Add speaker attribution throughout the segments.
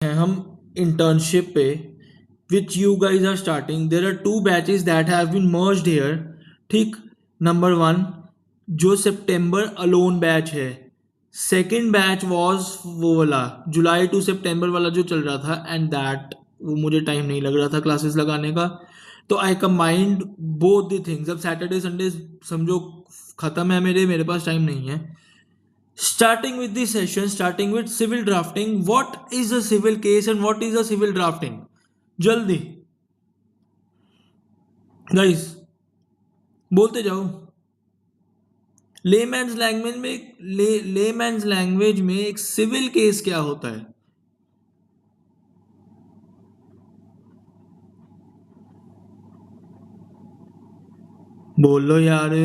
Speaker 1: हैं हम इंटर्नशिप पे which you guys are starting. There are two batches that have been merged here. ठीक. Number one, जो सितंबर अलोन बैच है. सेकेंड बैच वॉज वो वाला जुलाई टू सितंबर वाला जो चल रहा था, एंड दैट वो मुझे टाइम नहीं लग रहा था क्लासेस लगाने का. तो आई कंबाइंड बोथ द थिंग्स. अब सैटरडे संडे समझो खत्म है, मेरे पास टाइम नहीं है. Starting with the session, starting with civil drafting. What is a civil case and what is a civil drafting? जल्दी गाइस बोलते जाओ. लेमैन्स लैंग्वेज में लेमैन्स लैंग्वेज में एक सिविल केस क्या होता है? बोलो यार.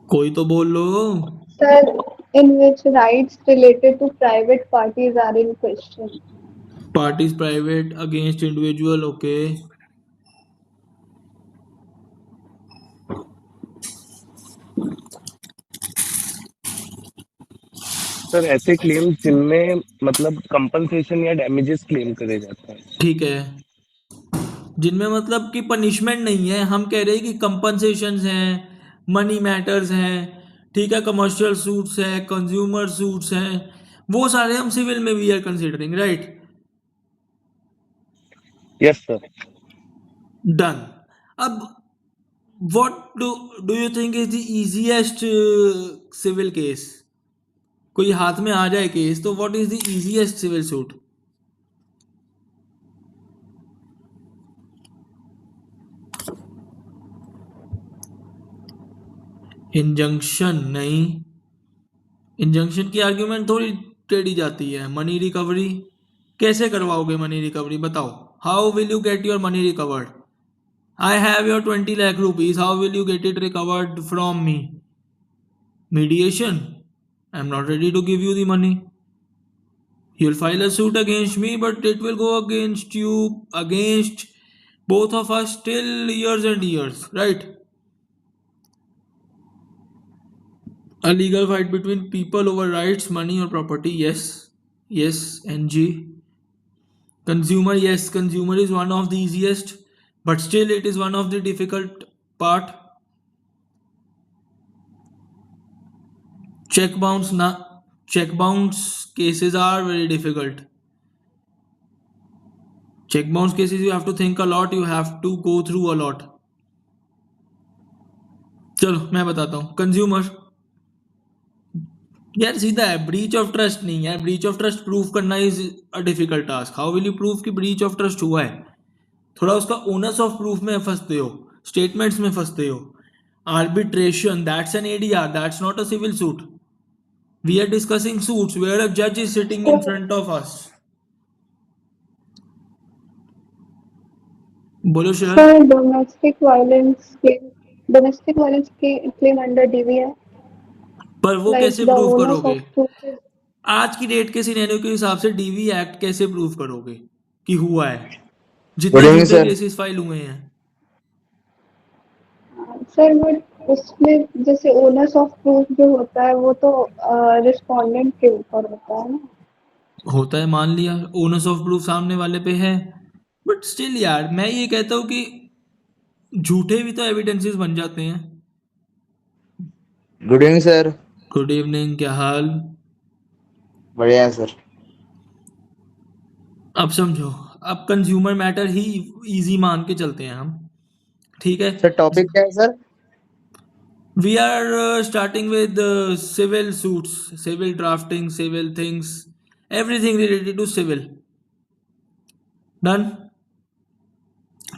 Speaker 1: कोई तो बोलो.
Speaker 2: Sir, in which rights related to private parties are in question?
Speaker 1: Parties private against individual. Okay.
Speaker 3: Sir ऐसे क्लेम जिनमें मतलब कंपनसेशन या डैमेजेस क्लेम करे जाते हैं.
Speaker 1: ठीक है. जिनमें मतलब कि पनिशमेंट नहीं है, हम कह रहे हैं कि कंपनसेशंस हैं, मनी मैटर्स हैं. ठीक है. कमर्शियल सूट्स है, कंज्यूमर सूट्स हैं, वो सारे हम सिविल में we are considering. Right.
Speaker 3: Yes sir.
Speaker 1: Done. अब what do you think is the easiest civil case? कोई हाथ में आ जाए केस तो what is the easiest civil suit? Injunction नहीं. इंजंक्शन की आर्ग्यूमेंट थोड़ी टेढ़ी जाती है. मनी रिकवरी कैसे करवाओगे? मनी रिकवरी बताओ. How will you get your money recovered? I have your 20 lakh rupees. How will you get it recovered from me? Mediation. I am not ready to give you the money. You'll file a suit against me, but it will go against you, against both of us till years and years, right? A legal fight between people over rights, money or property. Yes. Yes. NG. Consumer. Yes, consumer is one of the easiest, but still it is one of the difficult part. Check bounce cases are very difficult. Check bounce cases you have to think a lot, you have to go through a lot. चलो मैं बताता हूँ. Consumer यार सीधा है. Breach of trust नहीं है. Breach of trust prove करना is a difficult task. How will you prove कि ब्रीच ऑफ ट्रस्ट हुआ है? थोड़ा उसका ओनर्स ऑफ प्रूफ में फंसते हो, स्टेटमेंट्स में फंसते हो. Arbitration, that's an ADR, that's not a civil suit. We are discussing suits where a जज is sitting in front of us. बोलो शहर.
Speaker 2: Sir, domestic violence claim under DVI.
Speaker 1: पर वो
Speaker 2: Like
Speaker 1: कैसे
Speaker 2: the
Speaker 1: प्रूव
Speaker 2: onus
Speaker 1: करोगे?
Speaker 2: of proof is
Speaker 1: आज की date के सिनेरियो के हिसाब से डीवी एक्ट कैसे प्रूव करोगे कि हुआ है?
Speaker 4: गुड
Speaker 1: जितने
Speaker 4: इवनिंग
Speaker 1: झूठे
Speaker 4: सर.
Speaker 1: केसेस फाइल हुए हैं.
Speaker 2: sir, but उसमें जैसे onus of proof जो होता है वो तो respondent के ऊपर होता है ना.
Speaker 1: होता है, मान लिया ओनर्स ऑफ प्रूफ सामने वाले पे है, बट स्टिल यार मैं ये कहता हूँ कि झूठे भी तो एविडेंसेस बन जाते हैं.
Speaker 4: Good evening sir.
Speaker 1: Good evening. क्या हाल?
Speaker 4: बढ़िया है सर.
Speaker 1: अब समझो, अब कंज्यूमर मैटर ही इजी मान के चलते हैं हम. ठीक है.
Speaker 4: सर टॉपिक क्या है sir?
Speaker 1: We are starting with civil suits, civil drafting, civil things, everything related to civil. Done.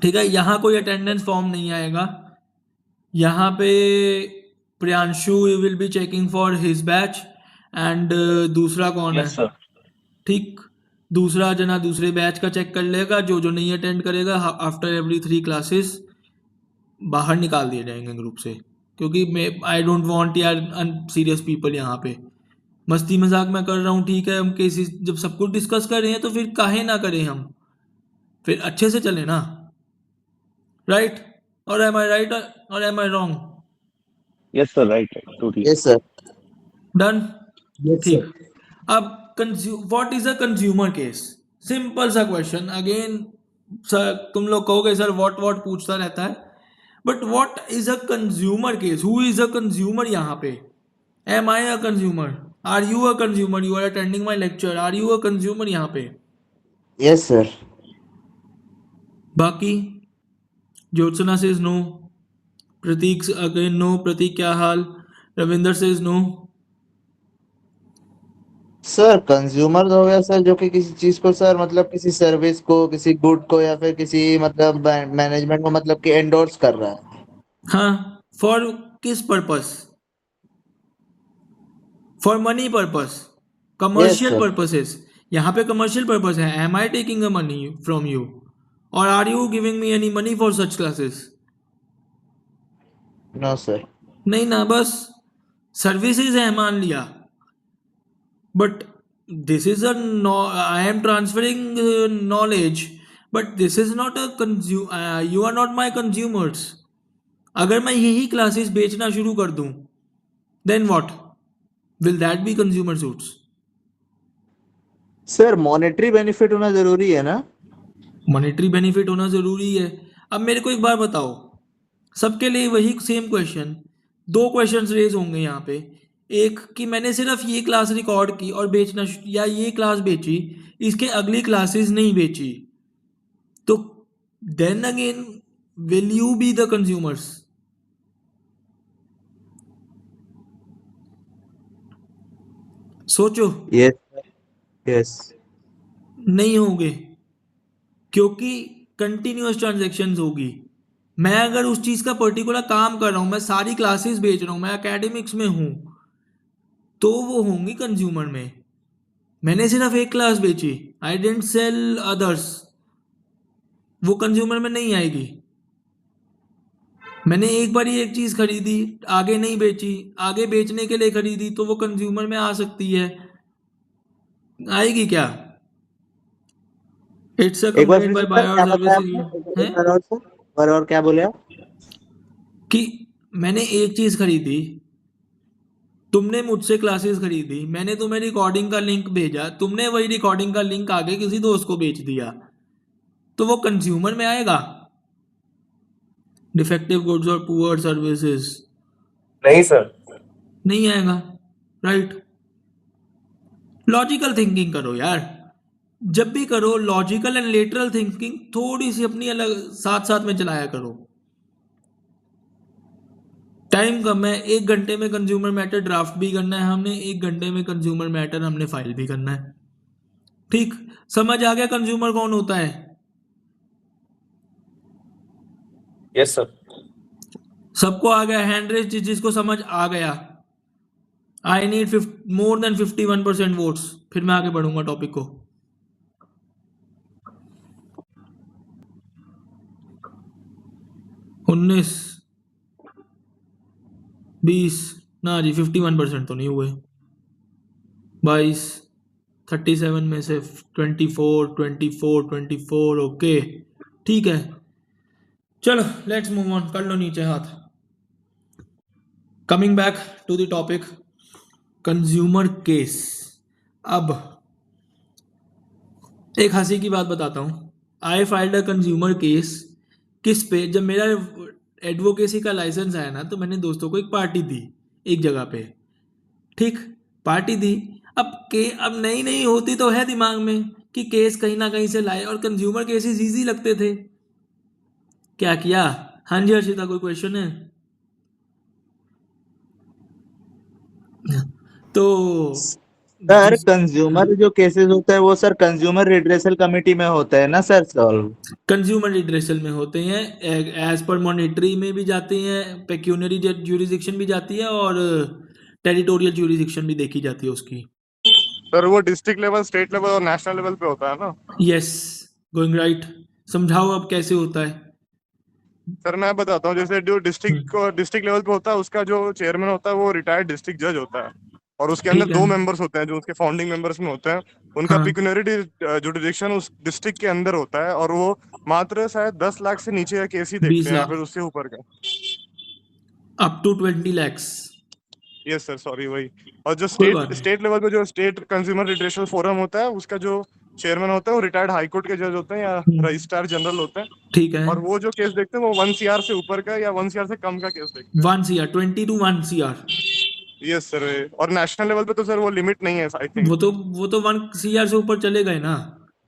Speaker 1: ठीक है. यहाँ कोई अटेंडेंस फॉर्म नहीं आएगा. यहाँ पे Priyanshu will be checking for his batch, and दूसरा कौन है?
Speaker 3: Yes sir.
Speaker 1: ठीक. दूसरा जना दूसरे बैच का चेक कर लेगा. जो जो नहीं अटेंड करेगा आफ्टर एवरी 3 क्लासेस बाहर निकाल दिए जाएंगे ग्रुप से. क्योंकि मैं आई डोंट वांट यार सीरियस पीपल यहाँ पे. मस्ती मजाक मैं कर रहा हूँ. ठीक है. हम केसेस जब सब कुछ डिस्कस कर रहे हैं तो फिर काहे ना करें हम, फिर अच्छे से चले ना. राइट? और एम आई राइट और am I wrong?
Speaker 3: Yes sir, right right, totally.
Speaker 4: Yes sir.
Speaker 1: Done.
Speaker 4: Yes
Speaker 1: ठीक।
Speaker 4: सर।
Speaker 1: अब what is a consumer case? Simple सा क्वेश्चन अगेन। सर तुम लोग कहोगे सर व्हाट व्हाट पूछता रहता है, but what is a consumer case? Who is a consumer यहाँ पे? Am I a consumer? Are you a consumer? You are attending my lecture, are you a consumer यहाँ पे?
Speaker 4: Yes sir.
Speaker 1: बाकी Jyotsna says no, Prateek again no, Prateek क्या हाल? Ravinder says no.
Speaker 4: Sir consumer हो गया sir जो कि किसी चीज को सर मतलब किसी सर्विस को, किसी गुड को, या फिर किसी मतलब मैनेजमेंट को मतलब कि एंडोर्स कर रहा है।
Speaker 1: हाँ, फॉर किस purpose? For money purpose,
Speaker 4: yes
Speaker 1: commercial
Speaker 4: sir.
Speaker 1: Purposes. यहाँ पे कमर्शियल पर्पस है। Am I taking a money from you और are you giving me any money for such classes?
Speaker 4: No sir.
Speaker 1: नहीं ना, बस सर्विसेज है मान लिया, but this is a I am transferring knowledge, but this is not a you are not my consumers. अगर मैं यही क्लासेस बेचना शुरू कर दूं, then what? Will that be consumer suits?
Speaker 4: Sir monetary benefit होना जरूरी है ना।
Speaker 1: मॉनेटरी बेनिफिट होना जरूरी है। अब मेरे को एक बार बताओ, सबके लिए वही सेम क्वेश्चन, दो क्वेश्चंस रेज होंगे यहाँ पे। एक कि मैंने सिर्फ ये क्लास रिकॉर्ड की और बेचना या ये क्लास बेची, इसके अगली क्लासेस नहीं बेची, तो then again will you be the consumers? सोचो।
Speaker 4: यस। यस।
Speaker 1: नहीं होगे, क्योंकि कंटिन्यूअस ट्रांजेक्शन्स होगी। मैं अगर उस चीज़ का पर्टिकुलर काम कर रहा हूँ, मैं सारी क्लासेस बेच रहा हूँ, मैं एकेडमिक्स में हूँ, तो वो होंगी कंज्यूमर में। मैंने सिर्फ एक क्लास बेची, आई डेंट सेल अदर्स, वो कंज्यूमर में नहीं आएगी। मैंने एक बार ही एक चीज़ खरीदी, आगे नहीं बेची, आगे बेचने के लिए खरीदी, तो वो कंज्यूमर में आ सकती है, आएगी क्या? इट्स
Speaker 4: एक बार
Speaker 1: अकम्पनीड
Speaker 4: फिर
Speaker 1: बाय
Speaker 4: से सर
Speaker 1: बायर
Speaker 4: क्या बताया
Speaker 1: सर्विसेज।
Speaker 4: आपने,
Speaker 1: है
Speaker 4: एक बार और सर, एक बार और क्या बोले आप।
Speaker 1: कि मैंने एक चीज़ खरीदी, तुमने मुझसे क्लासेस खरीदी, मैंने तुम्हें रिकॉर्डिंग का लिंक भेजा, तुमने वही रिकॉर्डिंग का लिंक आगे किसी दोस्त को बेच दिया, तो वो कंज्यूमर में आएगा? डिफेक्टिव गुड्स और पुअर सर्विसेज
Speaker 3: नहीं सर।
Speaker 1: नहीं आएगा, राइट? लॉजिकल थिंकिंग करो यार, जब भी करो लॉजिकल एंड लेटरल थिंकिंग थोड़ी सी अपनी अलग साथ साथ में चलाया करो। टाइम कम है, 1 घंटे में कंज्यूमर मैटर ड्राफ्ट भी करना है हमने, 1 घंटे में कंज्यूमर मैटर हमने फाइल भी करना है। ठीक, समझ आ गया कंज्यूमर कौन होता है?
Speaker 3: Yes sir.
Speaker 1: सबको आ गया हैंड रेज जिसको समझ आ गया? I need more than 51% votes, फिर मैं आगे बढ़ूंगा टॉपिक को। उन्नीस, 20, ना जी 51% तो नहीं हुए। 22, 37 में से 24, 24, 24, ओके ठीक है। चलो लेट्स मूव ऑन, कर लो नीचे हाथ। Coming back to the topic, consumer case. अब एक हंसी की बात बताता हूँ। I filed a consumer case किस पे? जब मेरा एडवोकेसी का लाइसेंस आया ना, तो मैंने दोस्तों को एक पार्टी दी एक जगह पे। ठीक, पार्टी दी। अब नई नई होती तो है दिमाग में कि केस कहीं ना कहीं से लाए, और कंज्यूमर केसेस इजी लगते थे। क्या किया? हाँ जी हर्षिता, कोई क्वेश्चन है? तो
Speaker 4: सर कंज्यूमर जो केसेस होता है वो सर कंज्यूमर रिड्रेसल कमेटी में होता है ना सर सॉल्व।
Speaker 1: कंज्यूमर रिड्रेसल में होते हैं, एज पर मॉनिटरी में भी जाते हैं, पेक्यूनरी ज्यूरिसडिक्शन भी जाती है, और टेरिटोरियल ज्यूरिसडिक्शन भी देखी जाती है उसकी।
Speaker 5: सर वो डिस्ट्रिक्ट लेवल, स्टेट लेवल और नेशनल लेवल पे होता है ना।
Speaker 1: Yes, going right. समझाओ अब कैसे होता है।
Speaker 5: सर मैं बताता हूँ, जैसे जो डिस्ट्रिक्ट लेवल पे होता है उसका जो चेयरमैन होता है वो रिटायर्ड डिस्ट्रिक्ट जज होता है, और उसके अंदर
Speaker 1: ठीक है।
Speaker 5: 2 मेंबर्स होते हैं जो उसके फाउंडिंग मेंबर्स में होते हैं। उनका
Speaker 1: हाँ,
Speaker 5: पिक्यूनरी जुडिक्शन उस डिस्ट्रिक्ट के अंदर होता है, और वो मात्र शायद 10 लाख से नीचे का केस ही देखते
Speaker 1: 20
Speaker 5: हैं या
Speaker 1: लाख।
Speaker 5: फिर उससे ऊपर का।
Speaker 1: Up to 20 lakhs।
Speaker 5: Yes sir, sorry वही। और जो
Speaker 1: कोई बात नहीं।
Speaker 5: स्टेट लेवल पे जो स्टेट कंज्यूमर रिड्रेसल फोरम होता है, उसका जो चेयरमैन होता है वो रिटायर्ड हाई कोर्ट के जज होते हैं या रजिस्ट्रार जनरल होते हैं।
Speaker 1: ठीक है।
Speaker 5: और वो जो केस देखते हैं वो 1 CR से ऊपर का या 1 CR से कम का केस देखते हैं।
Speaker 1: 1 CR, 20 to 1 CR।
Speaker 5: Yes sir. और नेशनल लेवल पे तो सर वो लिमिट नहीं है आई थिंक।
Speaker 1: वो तो 1 CR से ऊपर चले गए ना।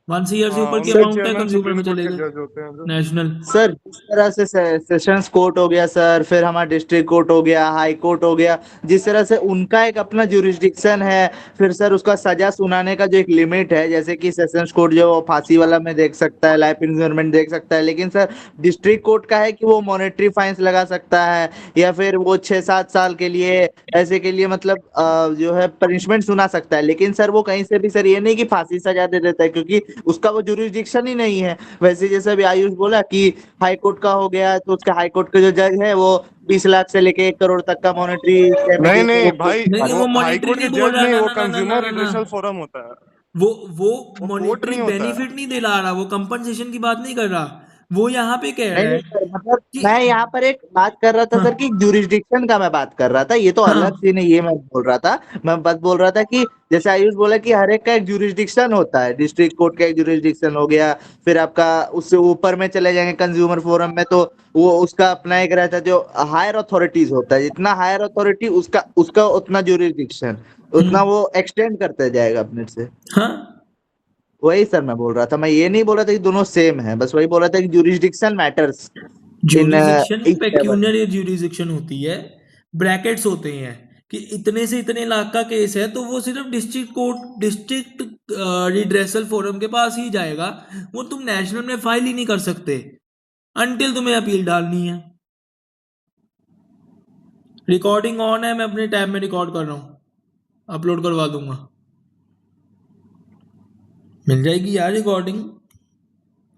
Speaker 1: 1 CR से ऊपर की
Speaker 5: उनके
Speaker 1: अमाउंट है,
Speaker 5: चेयरमैन
Speaker 1: कंज्यूमर
Speaker 5: सुप्रीम
Speaker 1: में
Speaker 5: कोर्ट
Speaker 1: चले
Speaker 5: के
Speaker 1: गए।
Speaker 5: जज होते हैं जो।
Speaker 1: नेशनल।
Speaker 4: सर जिस तरह से सेशंस कोर्ट हो गया सर, फिर हमारा डिस्ट्रिक्ट कोर्ट हो गया, हाई कोर्ट हो गया, जिस तरह से उनका एक अपना जुरिस्डिक्शन है, फिर सर उसका सजा सुनाने का जो एक लिमिट है, जैसे कि सेशंस कोर्ट जो फांसी वाला में देख सकता है, लाइफ इम्प्रिजनमेंट देख सकता है, लेकिन सर डिस्ट्रिक्ट कोर्ट का है कि वो मॉनेटरी फाइन्स लगा सकता है, या फिर वो 6-7 साल के लिए ऐसे के लिए मतलब जो है पनिशमेंट सुना सकता है। लेकिन सर वो कहीं से भी सर ये नहीं कि फांसी सजा दे देता है, क्योंकि उसका वो जुरिस्डिक्शन ही नहीं है। वैसे जैसे अभी आयुष बोला कि हाई कोर्ट का हो गया, तो उसके हाई कोर्ट के जो जज है वो 20 लाख से लेके 1 करोड़ तक का मॉनेटरी
Speaker 5: नहीं
Speaker 4: डेमेजेस
Speaker 5: नहीं
Speaker 4: वो
Speaker 5: भाई,
Speaker 1: नहीं,
Speaker 5: वो
Speaker 1: वो
Speaker 5: हाई
Speaker 1: मॉनिटरी
Speaker 5: कोर्ट
Speaker 1: नहीं
Speaker 5: के
Speaker 1: बोल
Speaker 5: जज
Speaker 1: रहा।
Speaker 5: नहीं,
Speaker 1: ना
Speaker 5: वो
Speaker 1: ना ना ना ना
Speaker 5: कंज्यूमर
Speaker 1: ना ना।
Speaker 5: रिड्रेसल फोरम होता है।
Speaker 1: वो
Speaker 5: वो कोर्ट
Speaker 1: मॉनिटरी
Speaker 5: नहीं होता है।
Speaker 1: बेनिफिट नहीं दिला रहा, वो कंपनसेशन की बात नहीं कर रहा। वो यहाँ पे कह
Speaker 4: नहीं
Speaker 1: रहा
Speaker 4: नहीं
Speaker 1: है
Speaker 4: सर, मतलब
Speaker 1: कि
Speaker 4: मैं यहाँ पर एक बात कर रहा था
Speaker 1: हाँ
Speaker 4: सर कि जुरिस्डिक्शन का मैं बात कर रहा था, ये तो अलग
Speaker 1: हाँ।
Speaker 4: सीन है, ये मैं बोल रहा था। मैं बात बोल रहा था कि जैसे आयुष बोला कि हर एक का एक जुरिस्डिक्शन होता है, डिस्ट्रिक्ट कोर्ट का एक जुरिस्डिक्शन हो गया, फिर आपका उससे ऊपर में चले जाएंगे कंज्यूमर फोरम में, तो वो उसका अपना एक रहता है जो हायर अथॉरिटीज होता है, जितना हायर अथॉरिटी उसका उसका उतना जुरिस्डिक्शन, उतना
Speaker 1: हम्म,
Speaker 4: वो एक्सटेंड करते जाएगा अपने से।
Speaker 1: हाँ।
Speaker 4: वही सर मैं बोल रहा था, मैं ये नहीं बोल रहा था कि दोनों सेम है, बस वही बोल रहा था कि jurisdiction matters in
Speaker 1: jurisdiction
Speaker 4: each level.
Speaker 1: Pecuniary jurisdiction होती है। ब्रैकेट्स होते हैं कि इतने से इतने लाख का केस है तो वो सिर्फ district court, district redressal forum के पास ही जाएगा। वो तुम नेशनल में फाइल ही नहीं कर सकते अनटिल तुम्हें अपील डालनी है। रिकॉर्डिंग ऑन है, मैं अपने टैब में रिकॉर्ड कर रहा हूँ, अपलोड करवा दूंगा। मिल जाएगी यार recording.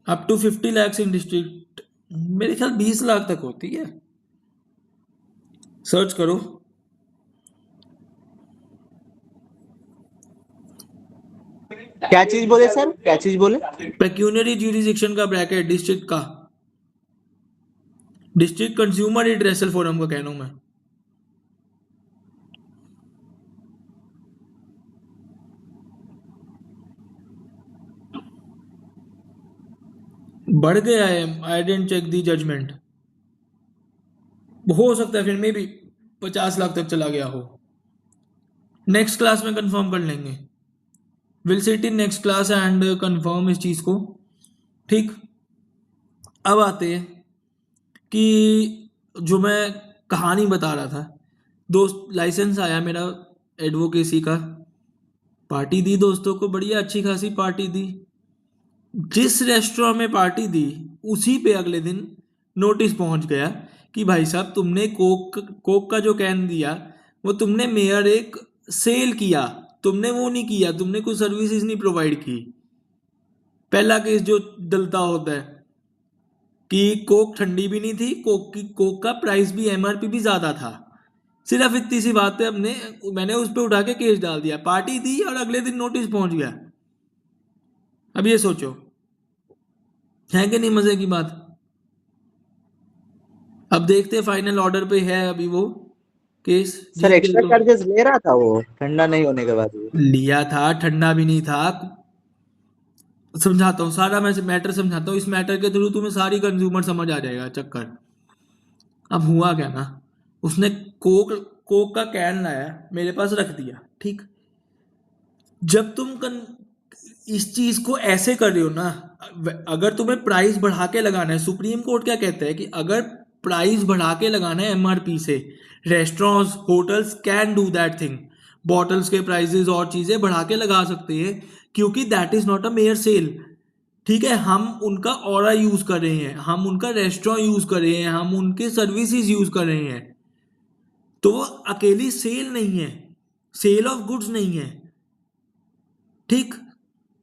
Speaker 1: Up to 50 lakhs in district, मेरे ख्याल 20 लाख तक होती है। सर्च करो।
Speaker 4: क्या चीज बोले सर, क्या चीज बोले?
Speaker 1: पेक्यूनरी ज्यूरिसडिक्शन का ब्रैकेट डिस्ट्रिक्ट का, डिस्ट्रिक्ट कंज्यूमर रिड्रेसल फोरम का कह रहा हूं मैं। बढ़ गया है, आई डेंट चेक दी जजमेंट। हो सकता है फिर में भी 50 लाख तक चला गया हो। नेक्स्ट क्लास में कंफर्म कर लेंगे। Will sit in next class and confirm इस चीज को। ठीक। अब आते हैं कि जो मैं कहानी बता रहा था, दोस्त लाइसेंस आया मेरा एडवोकेसी का, पार्टी दी दोस्तों को, बढ़िया अच्छी खासी पार्टी दी। जिस रेस्टोरेंट में पार्टी दी उसी पे अगले दिन नोटिस पहुंच गया कि भाई साहब तुमने कोक कोक का जो कैन दिया वो तुमने मेयर एक सेल किया, तुमने वो नहीं किया, तुमने कोई सर्विसेज नहीं प्रोवाइड की। पहला केस जो डलता होता है कि कोक ठंडी भी नहीं थी, कोक का प्राइस भी एमआरपी भी ज्यादा था। सिर्फ इतनी सी बात पे मैंने उस पर उठा के केस डाल दिया, पार्टी दी और अगले दिन नोटिस पहुंच गया। अब ये सोचो, है कि नहीं मजे की बात। अब देखते फाइनल ऑर्डर पे है अभी वो केस,
Speaker 4: सर
Speaker 1: जीत गए
Speaker 4: एक्स्ट्रा
Speaker 1: तो।
Speaker 4: चार्जेस ले रहा था वो ठंडा नहीं होने के बाद भी?
Speaker 1: लिया था, ठंडा भी नहीं था। समझाता हूँ सारा, मैं मैटर समझाता हूँ, इस मैटर के थ्रू तुम्हें सारी कंज्यूमर समझ आ जाएगा चक्कर। अब हुआ क्या ना, उसने कोक कोक का कैन लाया मेरे पास रख दिया। ठीक। जब इस चीज को ऐसे कर रहे हो ना, अगर तुम्हें प्राइस बढ़ा के लगाना है, सुप्रीम कोर्ट क्या कहता है कि अगर प्राइस बढ़ा के लगाना है एमआरपी से, restaurants hotels can do that thing. Bottles के प्राइसेस और चीजें बढ़ा के लगा सकते हैं क्योंकि that is not a mere sale. ठीक है, हम उनका ऑरा यूज कर रहे हैं, हम उनका रेस्टोरेंट यूज कर रहे हैं, हम उनके सर्विसेज यूज कर रहे हैं, तो वो अकेली सेल नहीं है, सेल ऑफ गुड्स नहीं है। ठीक।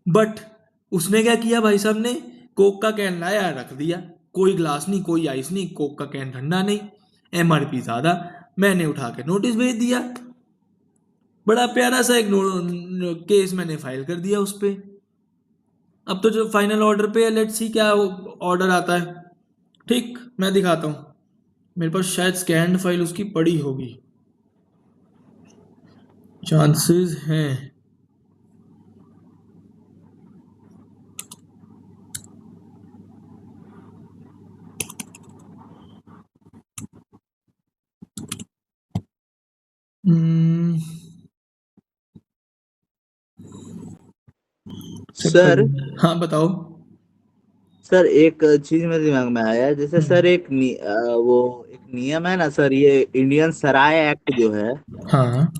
Speaker 1: बट उसने क्या किया भाई साहब ने, कोक का कैन लाया रख दिया, कोई ग्लास नहीं, कोई आइस नहीं, कोक का कैन ठंडा नहीं, एमआरपी ज्यादा। मैंने उठा के नोटिस भेज दिया, बड़ा प्यारा सा एक केस मैंने फाइल कर दिया उस पे। अब तो जो फाइनल ऑर्डर पे, लेट्स सी क्या ऑर्डर आता है। ठीक, मैं दिखाता हूँ। मेरे पास शायद स्कैन्ड फाइल उसकी पड़ी होगी, चांसेस हैं।
Speaker 4: सर
Speaker 1: हाँ बताओ।
Speaker 4: सर एक चीज मेरे दिमाग में आया, जैसे सर वो एक नियम है ना सर, ये इंडियन सराय एक्ट जो है,
Speaker 1: हाँ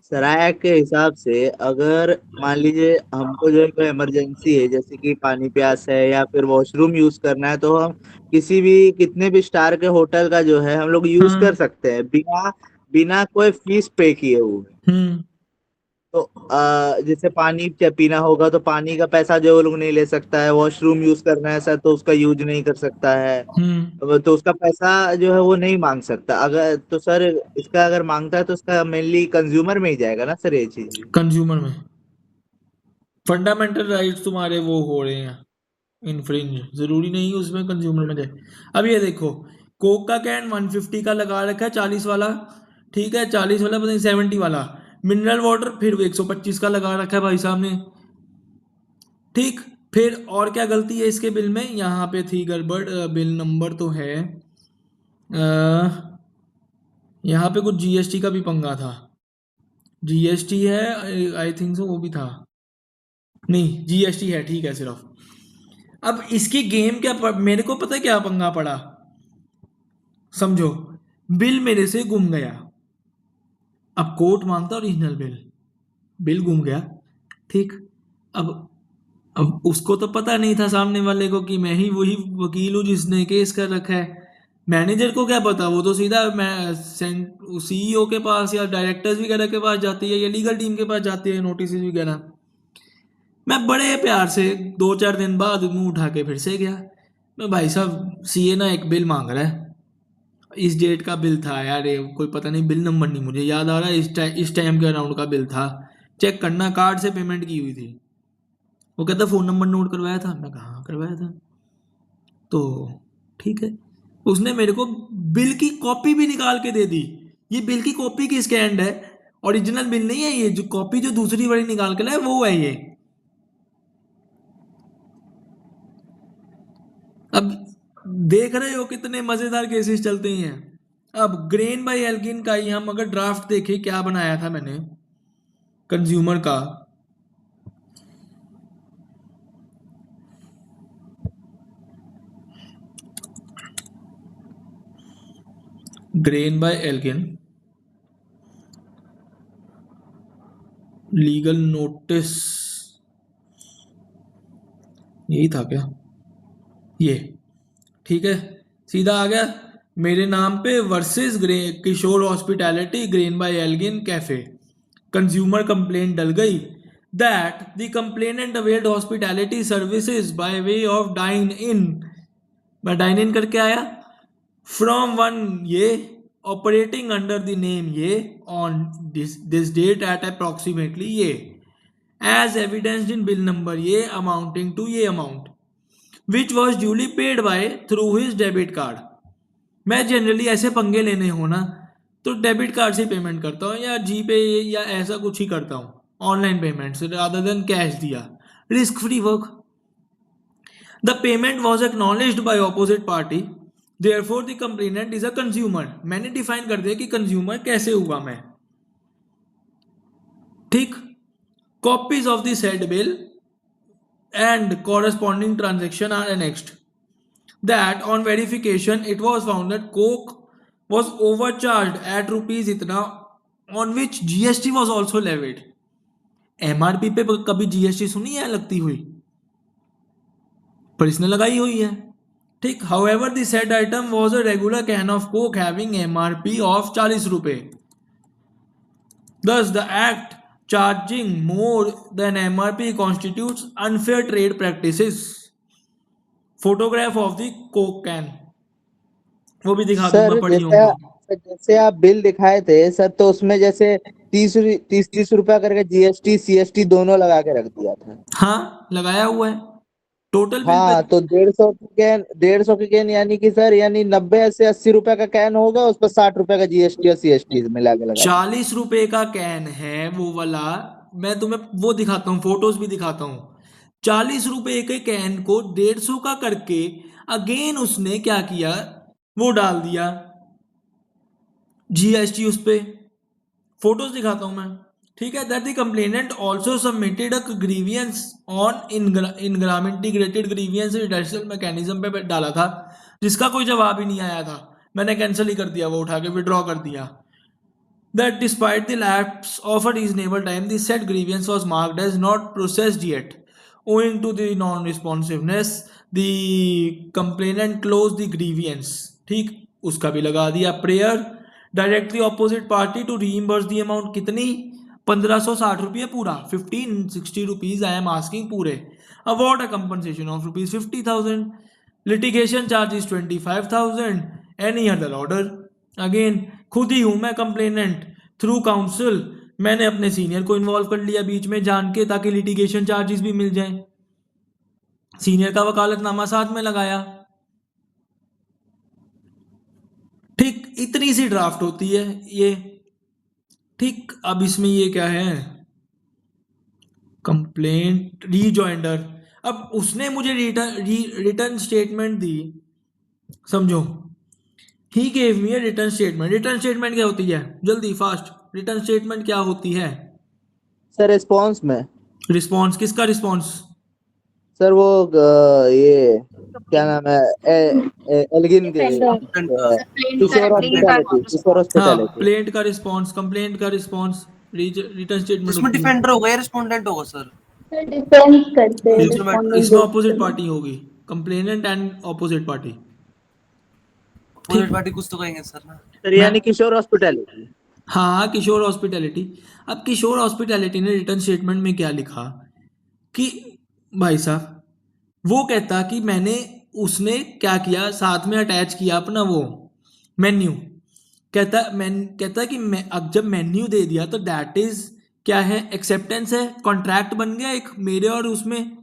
Speaker 4: सराय एक्ट के हिसाब से अगर मान लीजिए हमको जो है कोई इमरजेंसी है, जैसे कि पानी प्यास है या फिर वॉशरूम यूज करना है, तो हम किसी भी कितने भी स्टार के होटल का जो है हम लोग यूज
Speaker 1: हाँ।
Speaker 4: कर सकते हैं बिना बिना कोई फीस पे किए हुए।
Speaker 1: हम्म
Speaker 4: तो जैसे पानी क्या पीना होगा तो पानी का पैसा जो वो लोग नहीं ले सकता है, वॉशरूम यूज करना है सर तो उसका यूज नहीं कर सकता है,
Speaker 1: हम्म।
Speaker 4: तो उसका पैसा जो है वो नहीं मांग सकता। अगर तो सर इसका अगर मांगता है तो इसका मेनली कंज्यूमर में ही जाएगा ना सर ये चीज भी।
Speaker 1: कंज्यूमर में फंडामेंटल राइट्स तुम्हारे वो हो रहे हैं इन्फ्रिंज, जरूरी नहीं उसमें कंज्यूमर में जाए। अब ये देखो, कोक का कैन 150 का लगा रखा है, 40 वाला, ठीक है, 40 वाला पता नहीं 70 वाला। मिनरल वाटर फिर 125 का लगा रखा है भाई साहब ने, ठीक। फिर और क्या गलती है इसके बिल में, यहाँ पे थी गड़बड़, बिल नंबर तो है, यहाँ पे कुछ जीएसटी का भी पंगा था, जीएसटी है, आई थिंक सो वो भी था, नहीं जीएसटी है, ठीक है सिर्फ। अब इसकी गेम क्या मेरे को पता है क्या पंगा पड़ा, समझो, बिल मेरे से गुम गया, अब कोर्ट मांगता ओरिजिनल बिल, बिल गुम गया, ठीक। अब अब उसको तो पता नहीं था सामने वाले को कि मैं ही वही वकील हूँ जिसने केस कर रखा है। मैनेजर को क्या पता, वो तो सीधा मैं सीईओ के पास या डायरेक्टर्स वगैरह के पास जाती है या लीगल टीम के पास जाती है नोटिस वगैरह। मैं बड़े प्यार से 2-4 दिन बाद मुंह उठा के फिर से गया, मैं भाई साहब सीए ना एक बिल मांग रहा है, इस डेट का बिल था यार, ये कोई पता नहीं बिल नंबर नहीं मुझे याद आ रहा है, इस टाइम के अराउंड का बिल था, चेक करना कार्ड से पेमेंट की हुई थी। वो कहता फ़ोन नंबर नोट करवाया था, मैं कहाँ करवाया था, तो ठीक है, उसने मेरे को बिल की कॉपी भी निकाल के दे दी, ये बिल की कॉपी की स्कैंड है, ओरिजिनल बिल नहीं है ये, जो कॉपी जो दूसरी वाली निकाल के लाए वो है ये। अब देख रहे हो कितने मजेदार केसेस चलते हैं। अब ग्रेन बाय एल्गिन का ही हम अगर ड्राफ्ट देखें क्या बनाया था मैंने कंज्यूमर का, grain by Elgin legal notice, यही था क्या ये, ठीक है, सीधा आ गया मेरे नाम पे versus Kishore hospitality grain by Elgin cafe, consumer complaint डल गई that the complainant availed hospitality services by way of dine in, मैं डाइन इन करके आया, फ्रॉम वन ये ऑपरेटिंग अंडर द नेम ये on this date at approximately ये as evidenced in bill number ये amounting to ये amount which was duly paid by through his debit card. मैं generally ऐसे पंगे लेने हो ना तो डेबिट कार्ड से पेमेंट करता हूँ या जी पे या ऐसा कुछ ही करता हूँ, ऑनलाइन पेमेंट से रादर देन कैश दिया, risk free work. The payment was acknowledged by opposite party, therefore the complainant is a consumer, मैंने डिफाइन कर दिया कि कंज्यूमर कैसे हुआ मैं, ठीक। Copies of the said bill and corresponding transaction are annexed. That on verification it was found that Coke was overcharged at rupees इतना, on which GST was also levied. MRP पे कभी GST सुनी है लगती हुई, पर इसने लगाई हुई है, ठीक। However the said item was a regular can of Coke having MRP of 40 रुपए. Thus the act charging more than MRP constitutes unfair trade practices. Photograph of the Coke can, वो भी दिखा दूंगा,
Speaker 4: सर
Speaker 1: पढ़ी
Speaker 4: जैसे
Speaker 1: होंगी।
Speaker 4: जैसे आप बिल दिखाए थे सर, तो उसमें जैसे 30 रुपया करके जीएसटी सीएसटी दोनों लगा के रख दिया था।
Speaker 1: हाँ लगाया हुआ है, टोटल बिल
Speaker 4: हाँ,
Speaker 1: पे
Speaker 4: तो 150 के कैन यानी कि सर, यानी 90 से 80 रुपए का कैन होगा, उस पर 60 रुपए का जीएसटी और सीएसटी मिला के लगा देंगे।
Speaker 1: 40 रुपए का कैन है वो वाला। मैं तुम्हें वो दिखाता हूँ, फोटोज भी दिखाता हूँ। 40 रुपए के कैन को 150 का करके अगेन उसने क्या किया, वो डाल दिया जीएसटी उस पे। फोटोज दिखाता हूं मैं, ठीक है। That the complainant also submitted a grievance on integrated grievance reduction mechanism पे डाला था, जिसका कोई जवाब ही नहीं आया था। मैंने कैंसिल ही कर दिया, वो उठा के विड्रॉ कर दिया। That despite the lapse of a reasonable time, the said grievance was marked as not processed yet. Owing to the non-responsiveness, the complainant closed the grievance. ठीक, उसका भी लगा दिया prayer. Direct the opposite party to reimburse the amount. कितनी? 1560 रुपये पूरा, 1560 rupees I am asking पूरे. Award a compensation of rupees 50,000. Litigation charges 25,000. Any other order. Again खुद ही हूं मैं कंप्लेनेंट, थ्रू काउंसिल मैंने अपने सीनियर को इन्वॉल्व कर लिया बीच में जान के, ताकि लिटिगेशन चार्जेस भी मिल जाएं। सीनियर का वकालतनामा साथ में लगाया। ठीक, इतनी सी ड्राफ्ट होती है ये। ठीक, अब इसमें ये क्या है, कंप्लेंट रीजॉइंडर। अब उसने मुझे रिटर्न स्टेटमेंट दी, समझो। He gave me a return statement. Return statement क्या होती है, जल्दी फास्ट, रिटर्न स्टेटमेंट क्या होती है?
Speaker 4: सर रिस्पॉन्स में,
Speaker 1: रिस्पॉन्स, किसका रिस्पॉन्स?
Speaker 4: सर वो ये क्या नाम है, एल्गिन के, किशोर हॉस्पिटैलिटी, किशोर
Speaker 1: हाँ,
Speaker 4: हॉस्पिटैलिटी।
Speaker 1: प्लेंट का रिस्पॉन्स, कंप्लेंट का रिस्पॉन्स, रिटर्न स्टेटमेंट
Speaker 6: इसमें
Speaker 1: होती है।
Speaker 6: डिफेंडर होगा या रिस्पोंडेंट होगा सर?
Speaker 2: डिफेंस करते हैं,
Speaker 6: इसमें
Speaker 2: respondent
Speaker 1: इसमें
Speaker 2: जो
Speaker 1: ऑपोजिट पार्टी होगी, complainant and opposite party.
Speaker 6: Opposite party कुछ तो कहेंगे सर ना।
Speaker 4: सर यानी किशोर हॉस्पिटैलिटी।
Speaker 1: हाँ, किशोर हॉस्पिटैलिटी। अब किशोर हॉस्पिटैलिटी ने रिटर्न स्टेटमेंट में क्या लिखा कि भाई साहब, वो कहता कि मैंने, उसने क्या किया, साथ में अटैच किया अपना वो मेन्यू। कहता कि मैं अब जब मेन्यू दे दिया तो दैट इज क्या है, एक्सेप्टेंस है, कॉन्ट्रैक्ट बन गया एक मेरे और उसमें।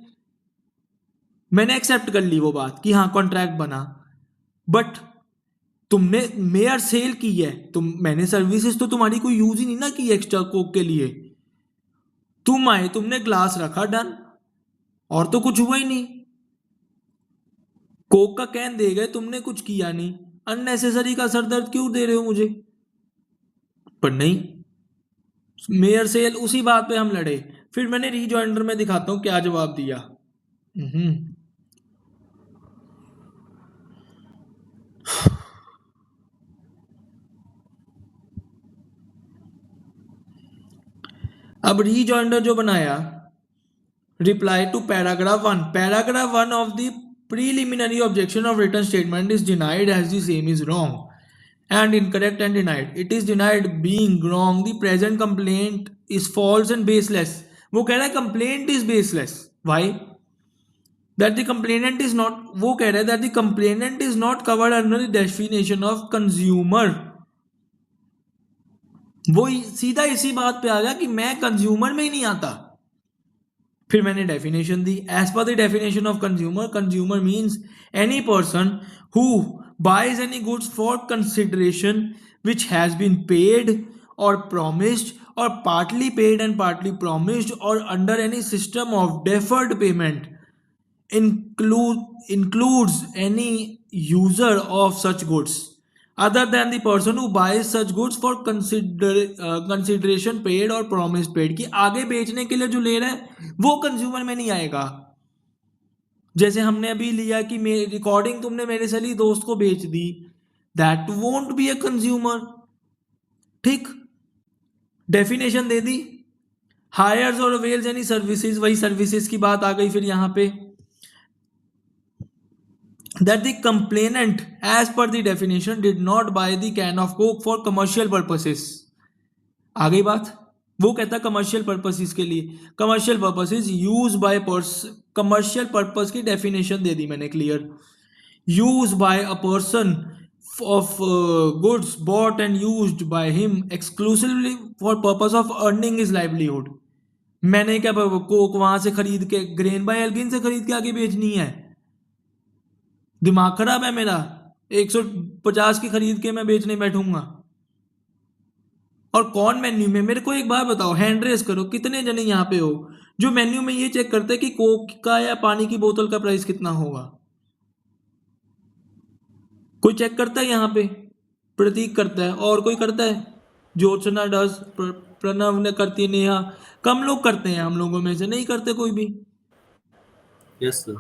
Speaker 1: मैंने एक्सेप्ट कर ली वो बात कि हाँ कॉन्ट्रैक्ट बना। बट तुमने मेयर सेल की है, मैंने सर्विसेज तो तुम्हारी कोई यूज ही नहीं ना की एक्स्ट्रा कोक के लिए। तुम आए, तुमने ग्लास रखा, डन, और तो कुछ हुआ ही नहीं। कोक का कैन दे गए, तुमने कुछ किया नहीं, अननेसेसरी का सरदर्द क्यों दे रहे हो मुझे? पर नहीं, मेयर सेल, उसी बात पे हम लड़े। फिर मैंने रीजॉइंडर में दिखाता हूं क्या जवाब दिया। अब रीजॉइंडर जो बनाया, reply to paragraph one of the preliminary objection of written statement is denied as the same is wrong and incorrect and denied. It is denied being wrong. The present complaint is false and baseless. वो कह रहा है complaint is baseless. Why? That the complainant is not, वो कह रहा है that the complainant is not covered under the definition of consumer. वो सीधा इसी बात पे आ गया कि मैं कंज्यूमर में ही नहीं आता। फिर मैंने डेफिनेशन दी, as per the definition of consumer, consumer means any person who buys any goods for consideration which has been paid और promised or partly paid and partly promised or under any system of deferred payment includes any user of such goods other than the person who buys such goods for consideration paid or promise paid, कि आगे बेचने के लिए जो ले रहा है वो कंज्यूमर में नहीं आएगा। जैसे हमने अभी लिया कि मेरी रिकॉर्डिंग तुमने मेरे से ली, दोस्त को बेच दी, that won't be a consumer. ठीक, डेफिनेशन दे दी, हायर्स और अवेल्स एनी सर्विसेज, वही सर्विसेज की बात आ गई फिर यहाँ पे। That the complainant as per the definition did not buy the can of coke for commercial purposes. आ गई बात, वो कहता कमर्शियल पर्पसेस के लिए, commercial purposes use by commercial purpose की डेफिनेशन दे दी मैंने clear. Use by a person of goods bought and used by him exclusively for purpose of earning his livelihood. मैंने क्या कोक वहां से खरीद के ग्रेन बाय एल्गिन से खरीद के आगे बेचनी है? दिमाग खराब है मेरा? 150 की खरीद के मैं बेचने बैठूंगा? और कौन मेन्यू में, मेरे को एक बात बताओ, हैंड रेस करो, कितने जने यहाँ पे हो जो मेन्यू में ये चेक करते हैं कि कोक का या पानी की बोतल का प्राइस कितना होगा? कोई चेक करता है यहाँ पे? प्रतीक करता है, और कोई करता है? ज्योत्सना डस, प्रणव ने करती है, नेहा, कम लोग करते हैं, हम लोगों में से नहीं करते कोई भी।
Speaker 6: Yes sir.